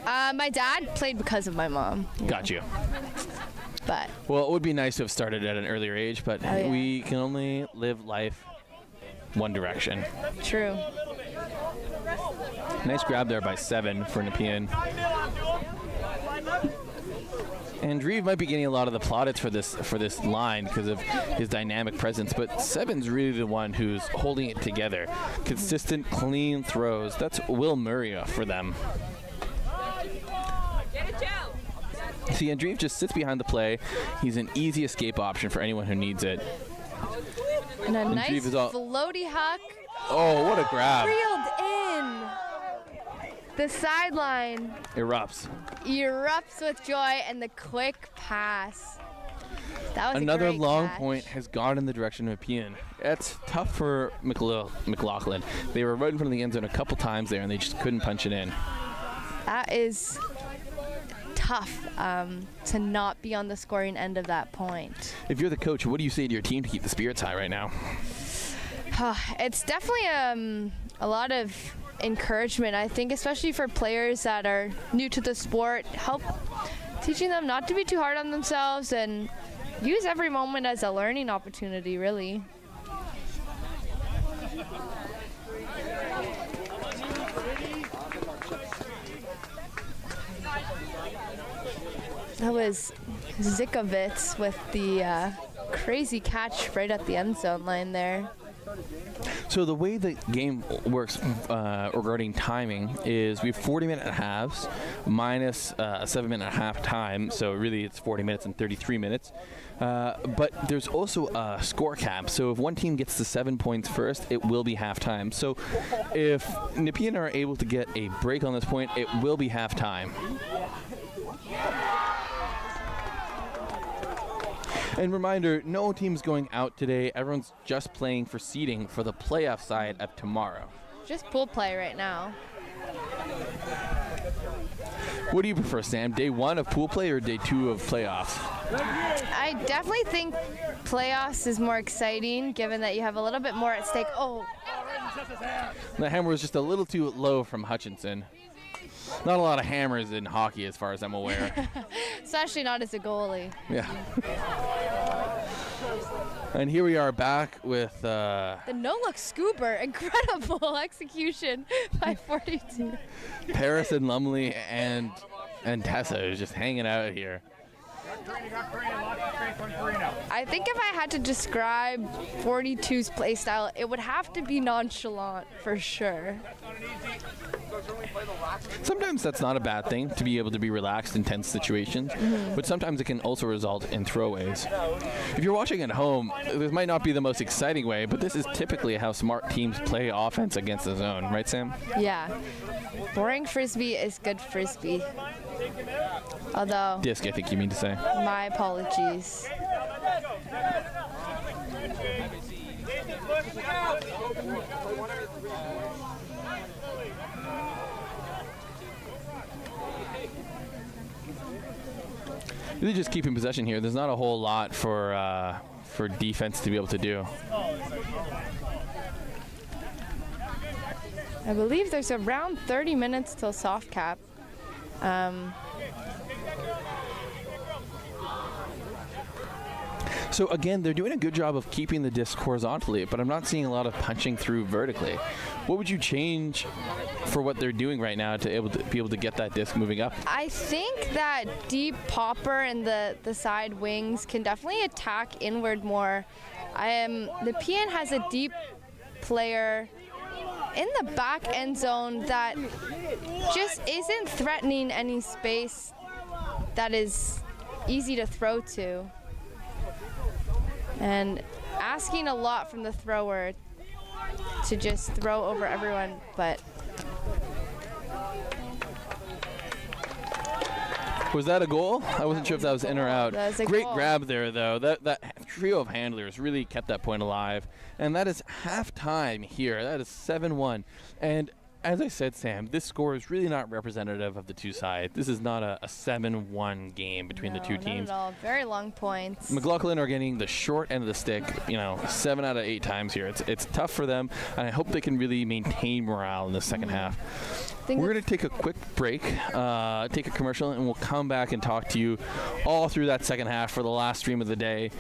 My dad played because of my mom. Got you. But. Well, it would be nice to have started at an earlier age, but we can only live life one direction. True. Nice grab there by 7 for Nepean. And Dreve might be getting a lot of the plaudits for this line because of his dynamic presence, but 7's really the one who's holding it together. Consistent, clean throws. That's Will Murray for them. See, and Dreve just sits behind the play. He's an easy escape option for anyone who needs it. And a nice floaty Huck. Oh, what a grab. Reeled in. The sideline Erupts with joy, and the quick pass. That was another a great long catch. point has gone in the direction of Nepean. That's tough for McLaughlin. They were right in front of the end zone a couple times there, and they just couldn't punch it in. That is tough to not be on the scoring end of that point. If you're the coach, what do you say to your team to keep the spirits high right now? It's definitely a lot of encouragement, I think, especially for players that are new to the sport. Help teaching them not to be too hard on themselves and use every moment as a learning opportunity, really. That was Zikovitz with the crazy catch right at the end zone line there. So the way the game works regarding timing is we have 40-minute halves minus a 7-minute half time. So really it's 40 minutes and 33 minutes. But there's also a score cap. So if one team gets to 7 points first, it will be halftime. So if Nepean are able to get a break on this point, it will be halftime. And reminder, no team's going out today. Everyone's just playing for seeding for the playoff side of tomorrow. Just pool play right now. What do you prefer, Sam? Day 1 of pool play or day 2 of playoffs? I definitely think playoffs is more exciting, given that you have a little bit more at stake. Oh. The hammer was just a little too low from Hutchinson. Not a lot of hammers in hockey as far as I'm aware. Especially not as a goalie. Yeah. And here we are back with the no-look scooper. Incredible execution by 42. Paris and Lumley and Tessa is just hanging out here. I think if I had to describe 42's play style, it would have to be nonchalant for sure. Sometimes that's not a bad thing, to be able to be relaxed in tense situations, but sometimes it can also result in throwaways. If you're watching at home, this might not be the most exciting way, but this is typically how smart teams play offense against the zone, right, Sam? Yeah. Boring frisbee is good frisbee. Although... Disc, I think you mean to say. My apologies. Really just keeping possession here. There's not a whole lot for defense to be able to do. I believe there's around 30 minutes till soft cap. So again, they're doing a good job of keeping the disc horizontally, but I'm not seeing a lot of punching through vertically. What would you change for what they're doing right now to be able to get that disc moving up? I think that deep popper and the side wings can definitely attack inward more. Nepean has a deep player in the back end zone that just isn't threatening any space that is easy to throw to. And asking a lot from the thrower to just throw over everyone, but... Was that a goal? I wasn't sure if that was in or out. That was a Great goal. grab there, though. That trio of handlers really kept that point alive. And that is halftime here. That is 7-1. And as I said, Sam, this score is really not representative of the two sides. This is not a 7-1 game between the two teams. Not at all. Very long points. McLaughlin are getting the short end of the stick, 7 out of 8 times here. It's tough for them, and I hope they can really maintain morale in the second half. We're going to take a quick break, take a commercial, and we'll come back and talk to you all through that second half for the last stream of the day.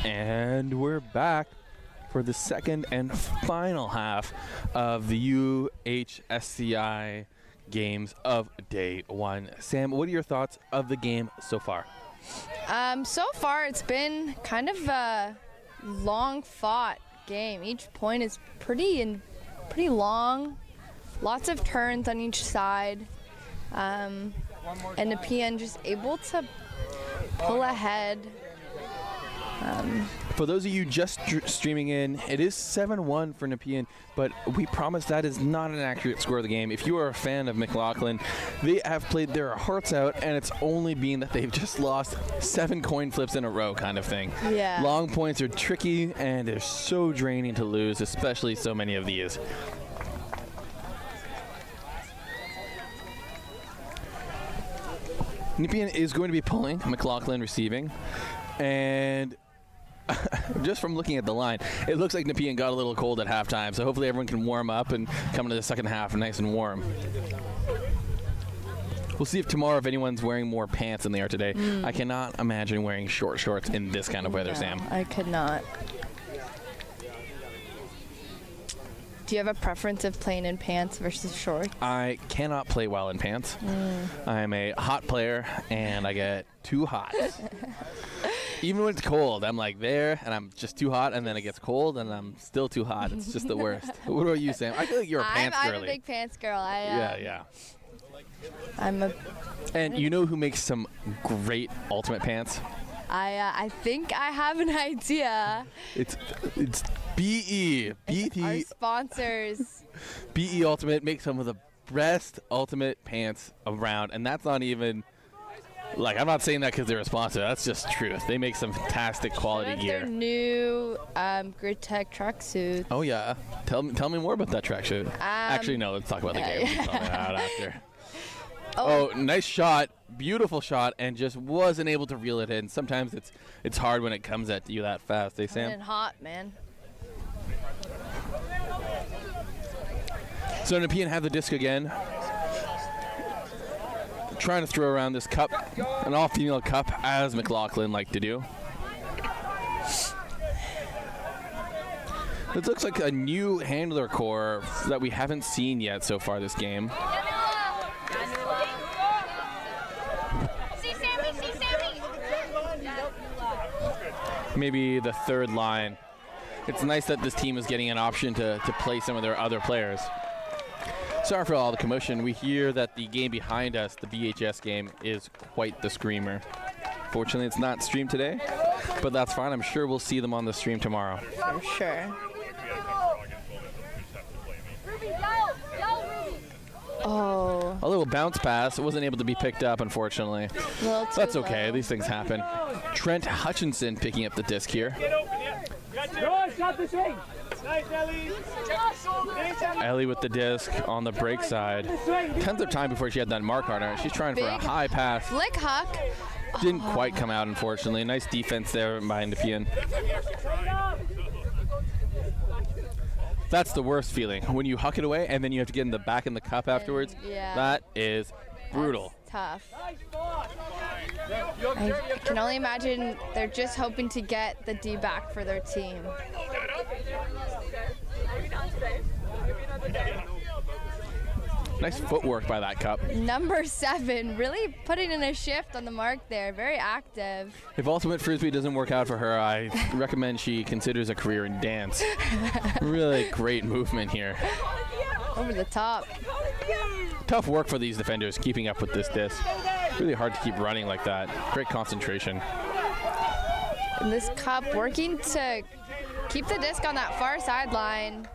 And we're back for the second and final half of the UHSI games of day one. Sam, what are your thoughts of the game so far? So far, it's been kind of a long-fought game. Each point is pretty long. Lots of turns on each side. And Nepean just able to pull ahead. For those of you just streaming in, it is 7-1 for Nepean, but we promise that is not an accurate score of the game. If you are a fan of McLaughlin, they have played their hearts out, and it's only been that they've just lost 7 coin flips in a row kind of thing. Yeah. Long points are tricky, and they're so draining to lose, especially so many of these. Nepean is going to be pulling, McLaughlin receiving, and just from looking at the line, it looks like Nepean got a little cold at halftime, so hopefully everyone can warm up and come into the second half nice and warm. We'll see if tomorrow if anyone's wearing more pants than they are today. I cannot imagine wearing short shorts in this kind of weather, No, Sam. I could not. Do you have a preference of playing in pants versus shorts? I cannot play well in pants. I'm a hot player, and I get too hot. Even when it's cold, I'm like there, and I'm just too hot, and then it gets cold, and I'm still too hot. It's just the worst. What about you, Sam? I feel like you're a pants girly. I'm a big pants girl. Yeah. And you know who makes some great ultimate pants? I think I have an idea. It's BE. Our sponsors. BE Ultimate makes some of the best ultimate pants around, and that's not even like, I'm not saying that because they're a sponsor. That's just truth. They make some fantastic quality gear. Their new Grid Tech tracksuit. Oh yeah, tell me more about that tracksuit. Actually, no. Let's talk about the game. We'll talk about it after. Oh, nice shot, beautiful shot, and just wasn't able to reel it in. Sometimes it's hard when it comes at you that fast, eh, Sam? And hot, man. So Nepean have the disc again. Trying to throw around this cup, an all-female cup, as McLaughlin like to do. This looks like a new handler core that we haven't seen yet so far this game. Maybe the third line. It's nice that this team is getting an option to play some of their other players. Sorry for all the commotion. We hear that the game behind us, the BHS game, is quite the screamer. Fortunately, it's not streamed today, but that's fine. I'm sure we'll see them on the stream tomorrow. For sure. Oh. A little bounce pass. It wasn't able to be picked up, unfortunately. That's okay. These things happen. Trent Hutchinson picking up the disc here. Ellie with the disc on the break side. Tons of time before she had that mark on her. She's trying for a high pass. Flick huck. Didn't quite come out, unfortunately. Nice defense there by Nepean. That's the worst feeling, when you huck it away and then you have to get in the back in the cup afterwards. Yeah. That is brutal. That's tough. I can only imagine they're just hoping to get the D back for their team. Nice footwork by that cup. Number 7, really putting in a shift on the mark there. Very active. If Ultimate Frisbee doesn't work out for her, I recommend she considers a career in dance. Really great movement here. Over the top. Tough work for these defenders keeping up with this disc. Really hard to keep running like that. Great concentration. And this cup working to keep the disc on that far sideline.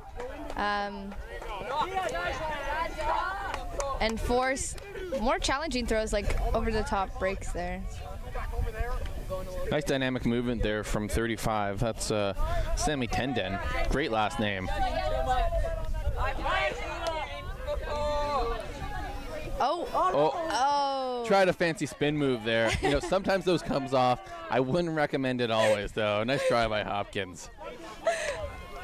And force more challenging throws like over the top breaks there. Nice dynamic movement there from 35. That's Sammy Tenden. Great last name. Oh. Tried a fancy spin move there. You know, sometimes those comes off. I wouldn't recommend it always, though. Nice try by Hopkins.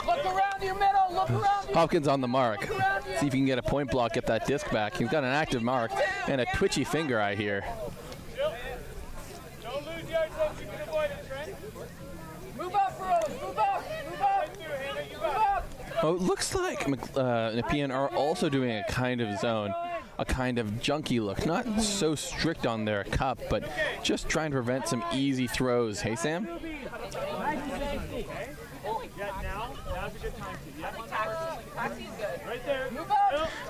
Look around your middle. Look around your Hopkins on the mark. See if he can get a point block, get that disc back. He's got an active mark and a twitchy finger, I hear. Don't lose yards so you can avoid it, Trent. Move up. Oh, it looks like Nepean are also doing a kind of zone, a kind of junky look. Not so strict on their cup, but just trying to prevent some easy throws. Hey, Sam?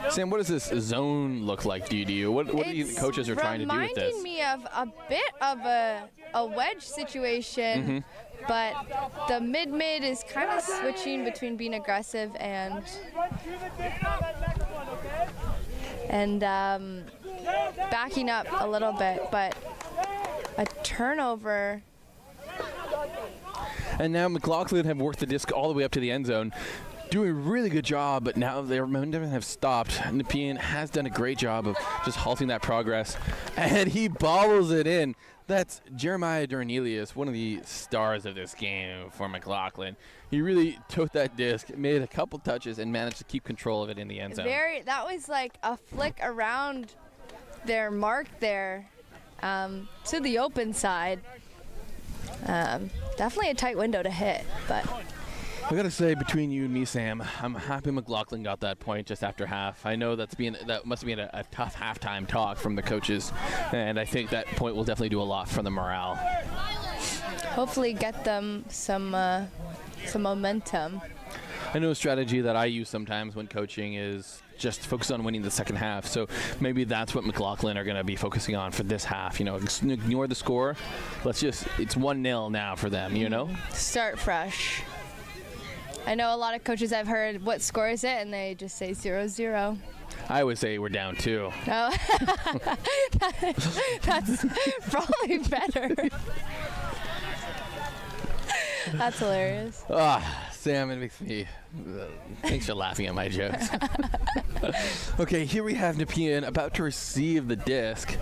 Sam, what does this zone look like to you? What do you think coaches are trying to do with this? It's reminding me of a bit of a wedge situation, but the mid-mid is kind of switching between being aggressive and backing up a little bit, but a turnover. And now McLaughlin have worked the disc all the way up to the end zone. Doing a really good job, but now their momentum have stopped. Nepean has done a great job of just halting that progress, and he bobbles it in. That's Jeremiah Dornelius, one of the stars of this game for McLaughlin. He really took that disc, made a couple touches, and managed to keep control of it in the end zone. That was like a flick around their mark there to the open side. Definitely a tight window to hit, but I gotta say, between you and me, Sam, I'm happy McLaughlin got that point just after half. I know that must have been a tough halftime talk from the coaches, and I think that point will definitely do a lot for the morale. Hopefully get them some momentum. I know a strategy that I use sometimes when coaching is just focus on winning the second half. So maybe that's what McLaughlin are going to be focusing on for this half. You know, ignore the score. It's 1-0 now for them, you know? Start fresh. I know a lot of coaches I've heard, what score is it? And they just say 0-0. I would say we're down 2. Oh, that's probably better. That's hilarious. Sam, it makes me... thanks for laughing at my jokes. Okay, here we have Nepean about to receive the disc.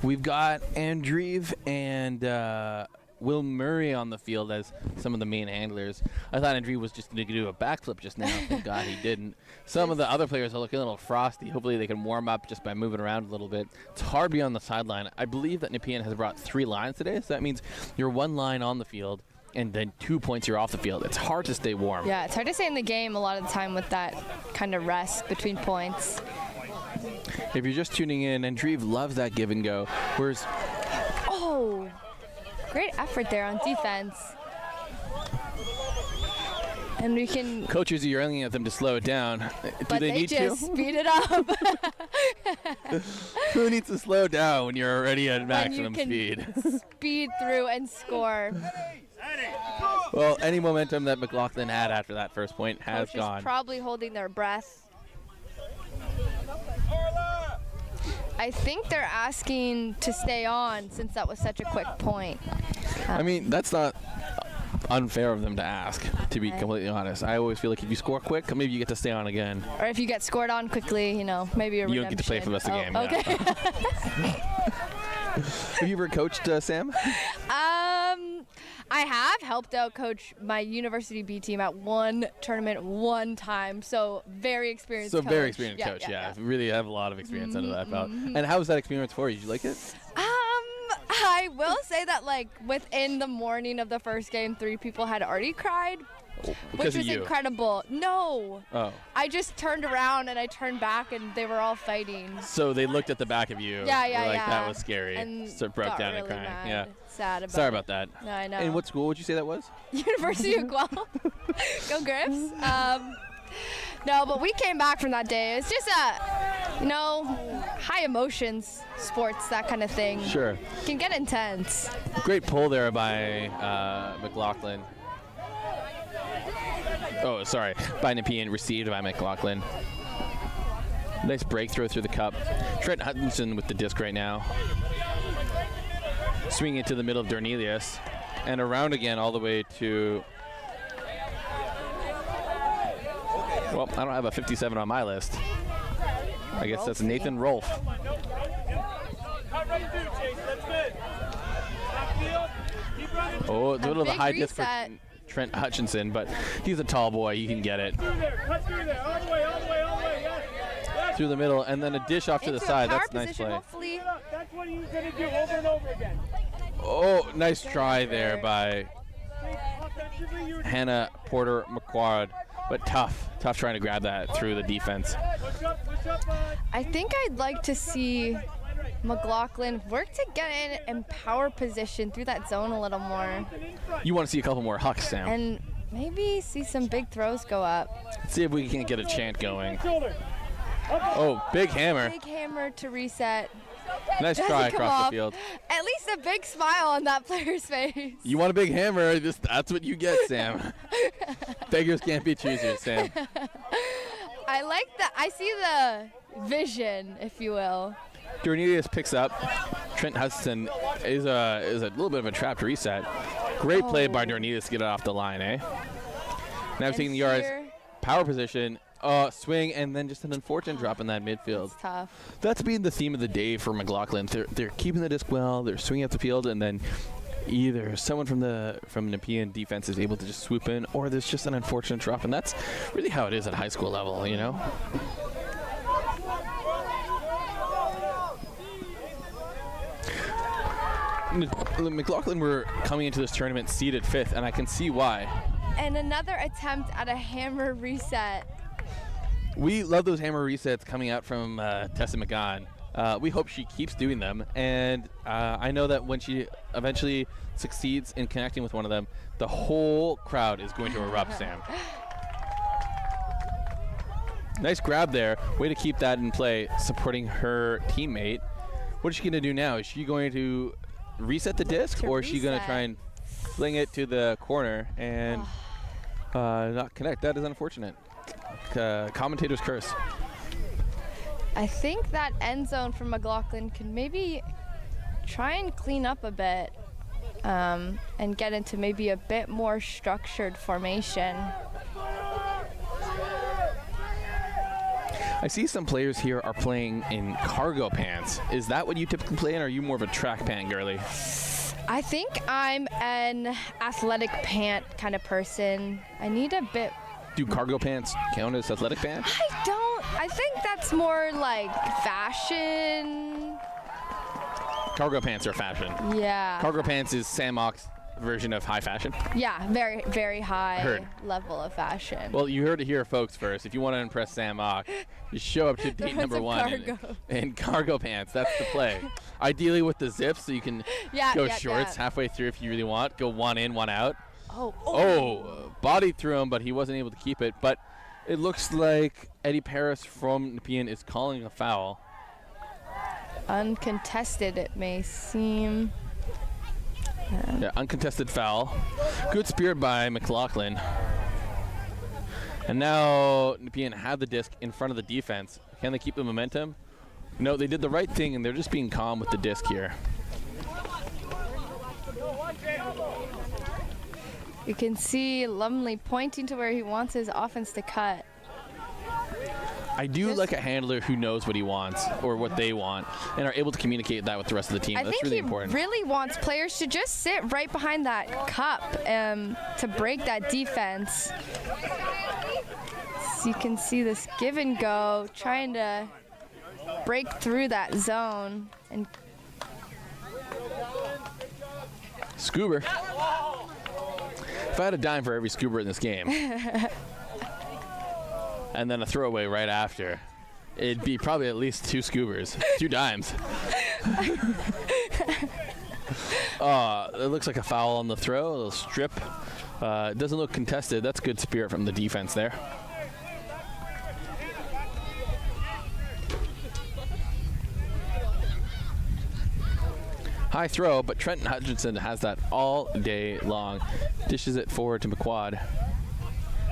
We've got Andreev and Will Murray on the field as some of the main handlers. I thought Andreev was just going to do a backflip just now. Thank God he didn't. Some of the other players are looking a little frosty. Hopefully they can warm up just by moving around a little bit. It's hard to be on the sideline. I believe that Nepean has brought 3 lines today, so that means you're 1 line on the field and then 2 points you're off the field. It's hard to stay warm. Yeah, it's hard to stay in the game a lot of the time with that kind of rest between points. If you're just tuning in, Andreev loves that give and go. Whereas... Oh! Great effort there on defense. And we can... Coaches are yelling at them to slow it down. But they need just to? Speed it up. Who needs to slow down when you're already at maximum speed? Speed through and score. Well, any momentum that McLaughlin had after that first point has gone. Probably holding their breath. I think they're asking to stay on since that was such a quick point. I mean, that's not unfair of them to ask, to be completely honest. I always feel like if you score quick, maybe you get to stay on again. Or if you get scored on quickly, you know, maybe a redemption. You don't get to play for the rest of the game. Okay. Have you ever coached, Sam? I have helped out coach my university B team at one tournament one time, so very experienced coach. Very experienced coach, yeah. Really have a lot of experience under that belt. And how was that experience for you? Did you like it? I will say that, like, within the morning of the first game, 3 people had already cried, which was incredible. No. Oh. I just turned around and I turned back and they were all fighting. So they looked at the back of you. Yeah. That was scary. And so broke down really and crying. mad. Yeah. Sad about Sorry it. about that. No, I know. And what school would you say that was? University of Guelph. Go Griffs. No, but we came back from that day. It's just high emotions, sports, that kind of thing. Sure. Can get intense. Great pull there by McLaughlin. Oh, sorry. By Nepean, received by McLaughlin. Nice breakthrough through the cup. Trent Hutchinson with the disc right now. Swinging it to the middle of Dornelius. And around again all the way to... Well, I don't have a 57 on my list. I guess that's Nathan Rolfe. Oh, a little of a high disc for Trent Hutchinson, but he's a tall boy. He can get it. Through the middle, and then a dish off to the side. That's a nice play. Hopefully. That's what he's going to do over and over again. Oh, nice try there by Hannah Porter McQuarrie, but tough trying to grab that through the defense. I think I'd like to see McLaughlin work to get in power position through that zone a little more. You want to see a couple more hucks, Sam. And maybe see some big throws go up. Let's see if we can get a chant going. Oh, big hammer. Big hammer to reset. Nice try across the field. At least a big smile on that player's face. You want a big hammer, that's what you get, Sam. Beggars can't be choosers, Sam. I like that. I see the vision, if you will. Dornelius picks up. Trent Hudson is a little bit of a trapped reset. Great play by Dornelius to get it off the line, eh? Now taking the yards. Power position. Swing, and then just an unfortunate drop in that midfield. That's tough. That's been the theme of the day for McLaughlin. They're keeping the disc well, they're swinging up the field, and then either someone from Nepean defense is able to just swoop in, or there's just an unfortunate drop, and that's really how it is at high school level, you know? McLaughlin were coming into this tournament seeded 5th, and I can see why. And another attempt at a hammer reset. We love those hammer resets coming out from Tessa McGon. We hope she keeps doing them, and I know that when she eventually succeeds in connecting with one of them, the whole crowd is going to erupt, Sam. Nice grab there. Way to keep that in play, supporting her teammate. What is she going to do now? Is she going to reset the disc, or is she going to try and fling it to the corner and not connect? That is unfortunate. Commentator's curse. I think that end zone from McLaughlin can maybe try and clean up a bit and get into maybe a bit more structured formation. I see some players here are playing in cargo pants. Is that what you typically play in, or are you more of a track pant girly? I think I'm an athletic pant kind of person. I need a bit. Do cargo pants count as athletic pants? I don't. I think that's more like fashion. Cargo pants are fashion. Yeah. Cargo pants is Sam Ock's version of high fashion. Yeah, very, very high Heard. level of fashion. Well, you heard it here, folks, first. If you want to impress Sam Ock, you show up to date number 1 in cargo pants. That's the play. Ideally with the zips, so you can go shorts halfway through if you really want. Go one in, one out. Bodied through him, but he wasn't able to keep it. But it looks like Eddie Paris from Nepean is calling a foul. Uncontested, it may seem. Yeah, uncontested foul. Good spirit by McLaughlin. And now Nepean had the disc in front of the defense. Can they keep the momentum? No, they did the right thing, and they're just being calm with the disc here. You can see Lumley pointing to where he wants his offense to cut. I do like a handler who knows what he wants or what they want and are able to communicate that with the rest of the team. That's really important. I think he really wants players to just sit right behind that cup to break that defense. So you can see this give and go, trying to break through that zone. And Scuba. If I had a dime for every scuba in this game, and then a throwaway right after, it'd be probably at least 2 scubers, 2 dimes. It looks like a foul on the throw, a little strip. It doesn't look contested. That's good spirit from the defense there. High throw, but Trenton Hutchinson has that all day long. Dishes it forward to McQuad.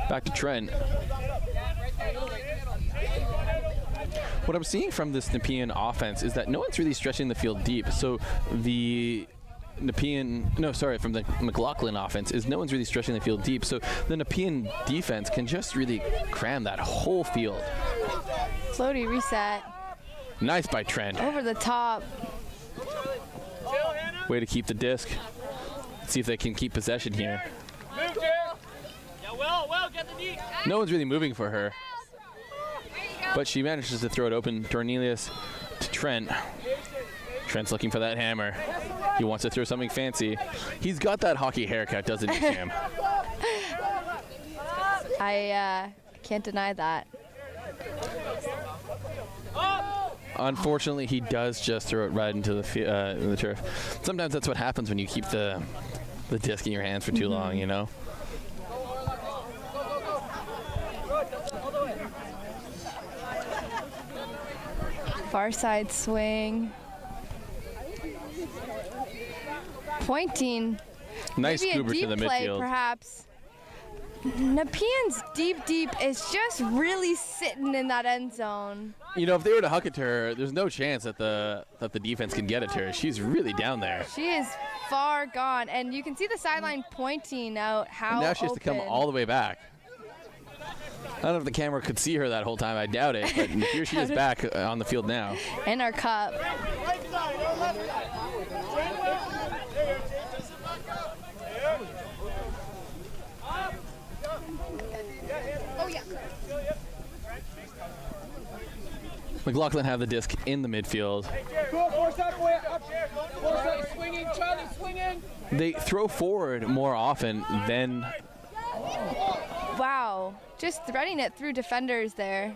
Back to Trent. What I'm seeing from this Nepean offense is that no one's really stretching the field deep. So the from the McLaughlin offense is no one's really stretching the field deep. So the Nepean defense can just really cram that whole field. floaty reset. Nice by Trent. Over the top. Way to keep the disc. Let's see if they can keep possession here. No one's really moving for her, but she manages to throw it open. Dornelius to Trent. Trent's looking for that hammer. He wants to throw something fancy. He's got that hockey haircut, doesn't he, Sam? I can't deny that. Unfortunately, he does just throw it right into the turf. Sometimes that's what happens when you keep the disc in your hands for too long, you know? Far side swing. Pointing. Nice Maybe scuba a deep to the play, midfield. perhaps. Nepean's deep is just really sitting in that end zone. You know, if they were to huck it to her, there's no chance that the defense can get it to her. She's really down there. She is far gone, and you can see the sideline pointing out how And now she has to come all the way back. I don't know if the camera could see her that whole time. I doubt it, but here she is back on the field now. In our cup. McLaughlin have the disc in the midfield. Swinging, Charlie, swinging. They throw forward more often than... Wow, just threading it through defenders there.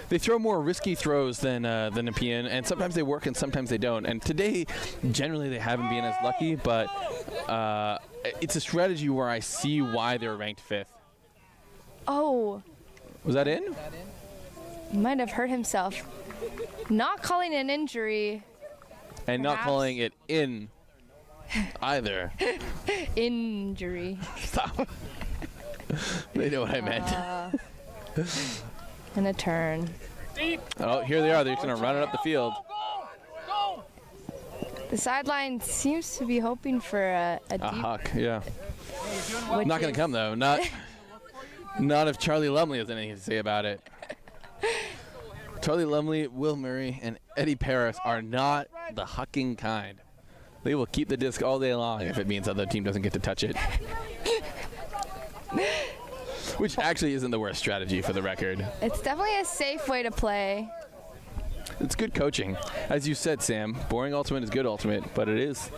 They throw more risky throws than Nepean, and sometimes they work and sometimes they don't. And today, generally, they haven't been as lucky, but it's a strategy where I see why they're ranked 5th. Oh. Was that in? Might have hurt himself. Not calling an injury. And not calling it in either. Injury. Stop. They know what I meant. And a turn. Oh, here they are. They're just going to run it up the field. The sideline seems to be hoping for a deep huck, yeah. Not going to come, though. Not if Charlie Lumley has anything to say about it. Charlie Lumley, Will Murray, and Eddie Paris are not the hucking kind. They will keep the disc all day long if it means the other team doesn't get to touch it. Which actually isn't the worst strategy, for the record. It's definitely a safe way to play. It's good coaching. As you said, Sam, boring ultimate is good ultimate, but it is.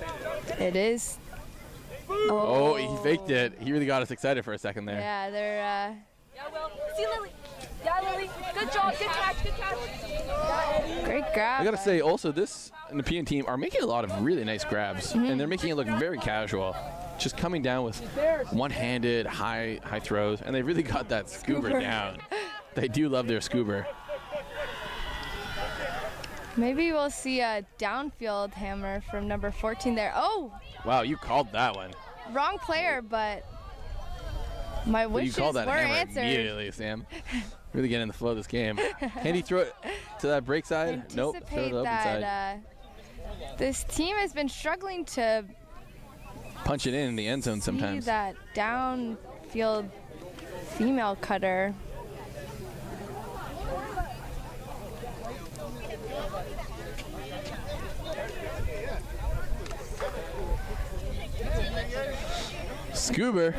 It is. Oh, he faked it. He really got us excited for a second there. Yeah, they're... Yeah, Will. See Lily. Yeah, Lily. Good job. Good catch. Good catch. Great grab. I gotta say, also, this Nepean team are making a lot of really nice grabs, and they're making it look very casual. Just coming down with one-handed, high throws, and they really got that scuba down. They do love their scuba. Maybe we'll see a downfield hammer from number 14 there. Oh! Wow, you called that one. Wrong player, but my wishes You called that were hammer answered. immediately, Sam. Really getting in the flow of this game. Can he throw it to that break side? Nope. Throw it to the open side. This team has been struggling to Punch it in the end zone sometimes. see that downfield female cutter. Scuba.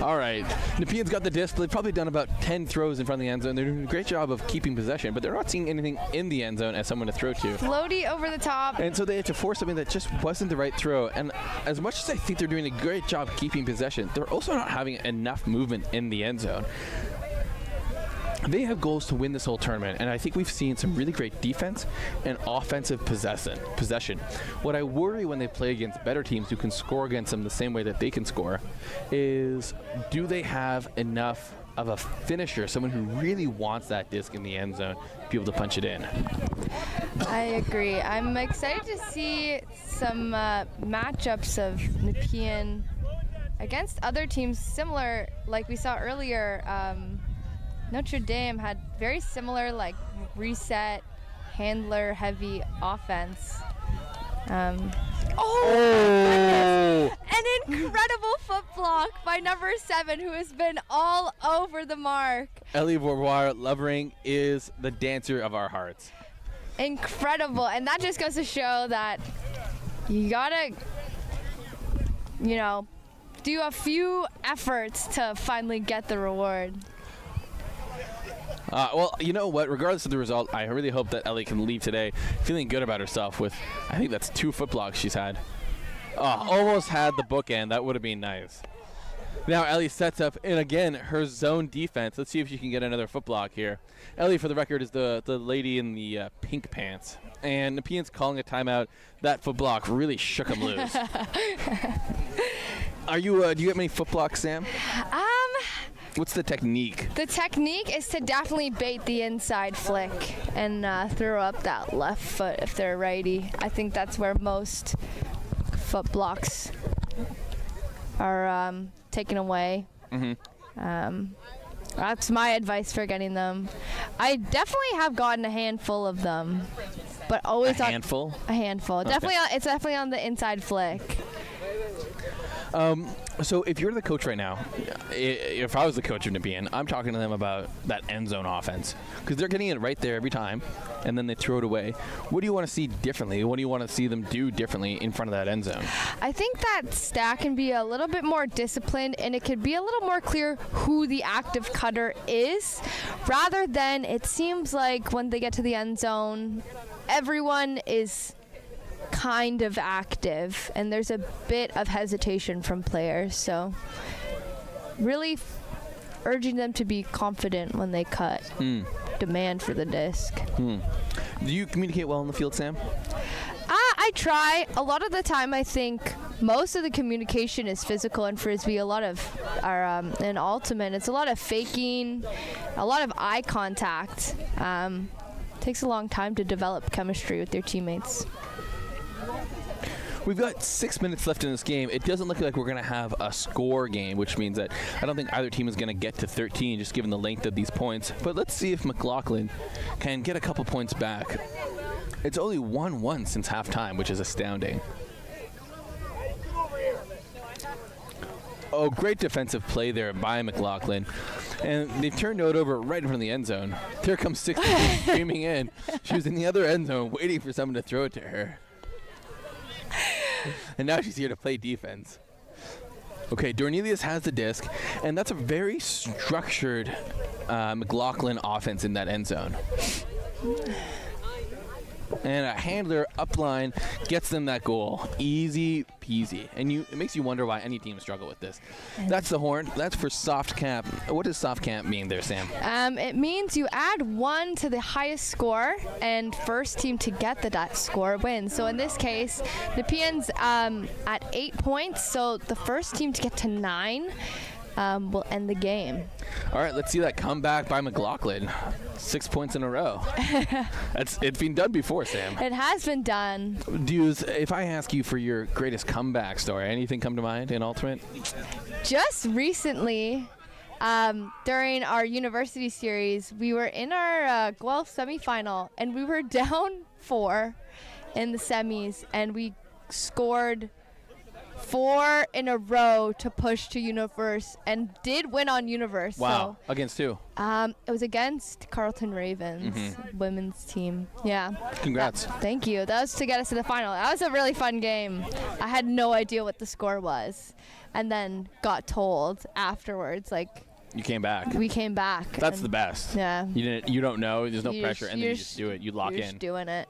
All right. Nepean's got the disc. They've probably done about 10 throws in front of the end zone. They're doing a great job of keeping possession, but they're not seeing anything in the end zone as someone to throw to. Floaty over the top. And so they had to force something that just wasn't the right throw. And as much as I think they're doing a great job keeping possession, they're also not having enough movement in the end zone. They have goals to win this whole tournament, and I think we've seen some really great defense and offensive possession. What I worry when they play against better teams who can score against them the same way that they can score is, do they have enough of a finisher, someone who really wants that disc in the end zone, to be able to punch it in? I agree. I'm excited to see some matchups of Nepean against other teams similar, like we saw earlier. Notre Dame had very similar, like, reset, handler-heavy offense. Oh! An incredible foot block by number 7, who has been all over the mark. Ellie Lovering is the dancer of our hearts. Incredible, and that just goes to show that you gotta, you know, do a few efforts to finally get the reward. Well, you know what? Regardless of the result, I really hope that Ellie can leave today feeling good about herself with, I think that's 2 foot blocks she's had. Almost had the bookend. That would have been nice. Now Ellie sets up, and again, her zone defense. Let's see if she can get another foot block here. Ellie, for the record, is the lady in the pink pants. And Nepean's calling a timeout. That foot block really shook him loose. Do you get many foot blocks, Sam? What's the technique? The technique is to definitely bait the inside flick and throw up that left foot if they're righty. I think that's where most foot blocks are taken away. That's my advice for getting them. I definitely have gotten a handful of them, but always a handful. Okay. It's definitely on the inside flick. So if you're the coach right now, if I was the coach of Nepean, I'm talking to them about that end zone offense because they're getting it right there every time, and then they throw it away. What do you want to see differently? What do you want to see them do differently in front of that end zone? I think that stack can be a little bit more disciplined, and it could be a little more clear who the active cutter is, rather than it seems like when they get to the end zone, everyone is kind of active and there's a bit of hesitation from players, so really urging them to be confident when they cut. Demand for the disc. Do you communicate well in the field, Sam? I try. A lot of the time I think most of the communication is physical in Frisbee. A lot of our in Ultimate it's a lot of faking, a lot of eye contact. Takes a long time to develop chemistry with your teammates. We've got 6 minutes left in this game. It doesn't look like we're going to have a score game, which means that I don't think either team is going to get to 13, just given the length of these points. But let's see if McLaughlin can get a couple points back. It's only 1-1 since halftime, which is astounding. Oh, great defensive play there by McLaughlin. And they've turned it over right in front of the end zone. There comes 60 streaming in. She was in the other end zone waiting for someone to throw it to her. And now she's here to play defense. Okay, Dornelius has the disc, and that's a very structured McLaughlin offense in that end zone. And a handler upline gets them that goal. Easy peasy. And it makes you wonder why any team struggle with this. That's the horn. That's for soft camp. What does soft camp mean there, Sam? It means you add 1 to the highest score, and first team to get that score wins. So in this case, Nepean's at 8 points, so the first team to get to 9 will end the game. All right, let's see that comeback by McLaughlin. 6 points in a row. It's been done before, Sam. It has been done. If I ask you for your greatest comeback story, anything come to mind in Ultimate? Just recently, during our university series, we were in our Guelph semifinal, and we were down 4 in the semis, and we scored 4 in a row to push to Universe and did win on Universe. Wow. So, against who? It was against Carleton Ravens women's team. Yeah. Congrats. Thank you. That was to get us to the final. That was a really fun game. I had no idea what the score was and then got told afterwards, like, you came back. We came back. That's the best. Yeah. You don't know. There's no pressure, and then you just do it. You lock in. You're just doing it.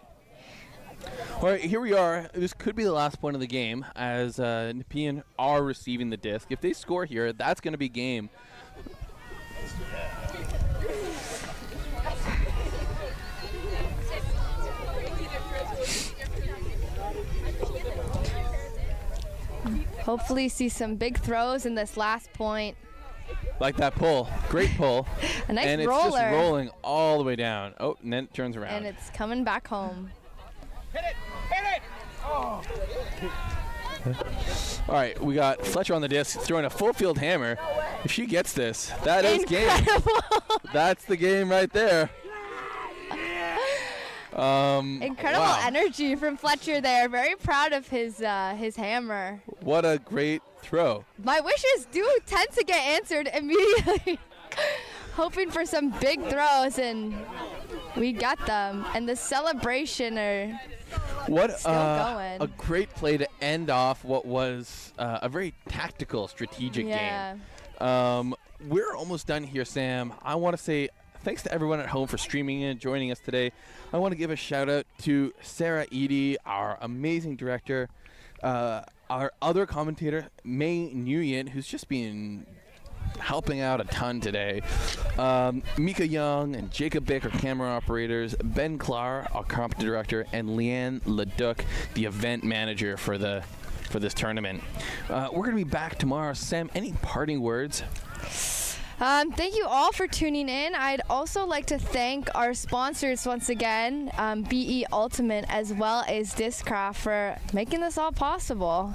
All right, here we are. This could be the last point of the game as Nepean are receiving the disc. If they score here, that's going to be game. Hopefully see some big throws in this last point. Like that pull. Great pull. A nice and roller. And it's just rolling all the way down. Oh, and then it turns around. And it's coming back home. Hit it! Hit it! Oh. All right, we got Fletcher on the disc throwing a full field hammer. If she gets this, that is game. That's the game right there. Incredible energy from Fletcher there. Very proud of his hammer. What a great throw. My wishes do tend to get answered immediately. Hoping for some big throws, and we got them. And the celebration are still going. A great play to end off what was a very tactical, strategic game. We're almost done here, Sam. I want to say thanks to everyone at home for streaming in, joining us today. I want to give a shout out to Sarah Eady, our amazing director. our other commentator, May Nguyen, who's just been helping out a ton today. Mika Young and Jacob Bick are camera operators. Ben Clar, our comp director, and Leanne Leduc, the event manager for this tournament. We're going to be back tomorrow. Sam, any parting words? Thank you all for tuning in. I'd also like to thank our sponsors once again, BE Ultimate as well as Discraft, for making this all possible.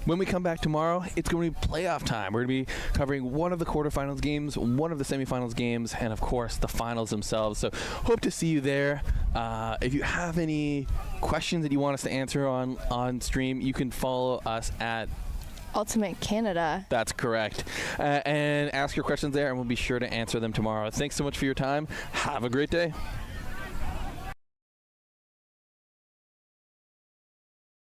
When we come back tomorrow, it's going to be playoff time. We're going to be covering one of the quarterfinals games, one of the semifinals games, and of course the finals themselves. So hope to see you there. If you have any questions that you want us to answer on stream, you can follow us at Ultimate Canada. That's correct. And ask your questions there, and we'll be sure to answer them tomorrow. Thanks so much for your time. Have a great day.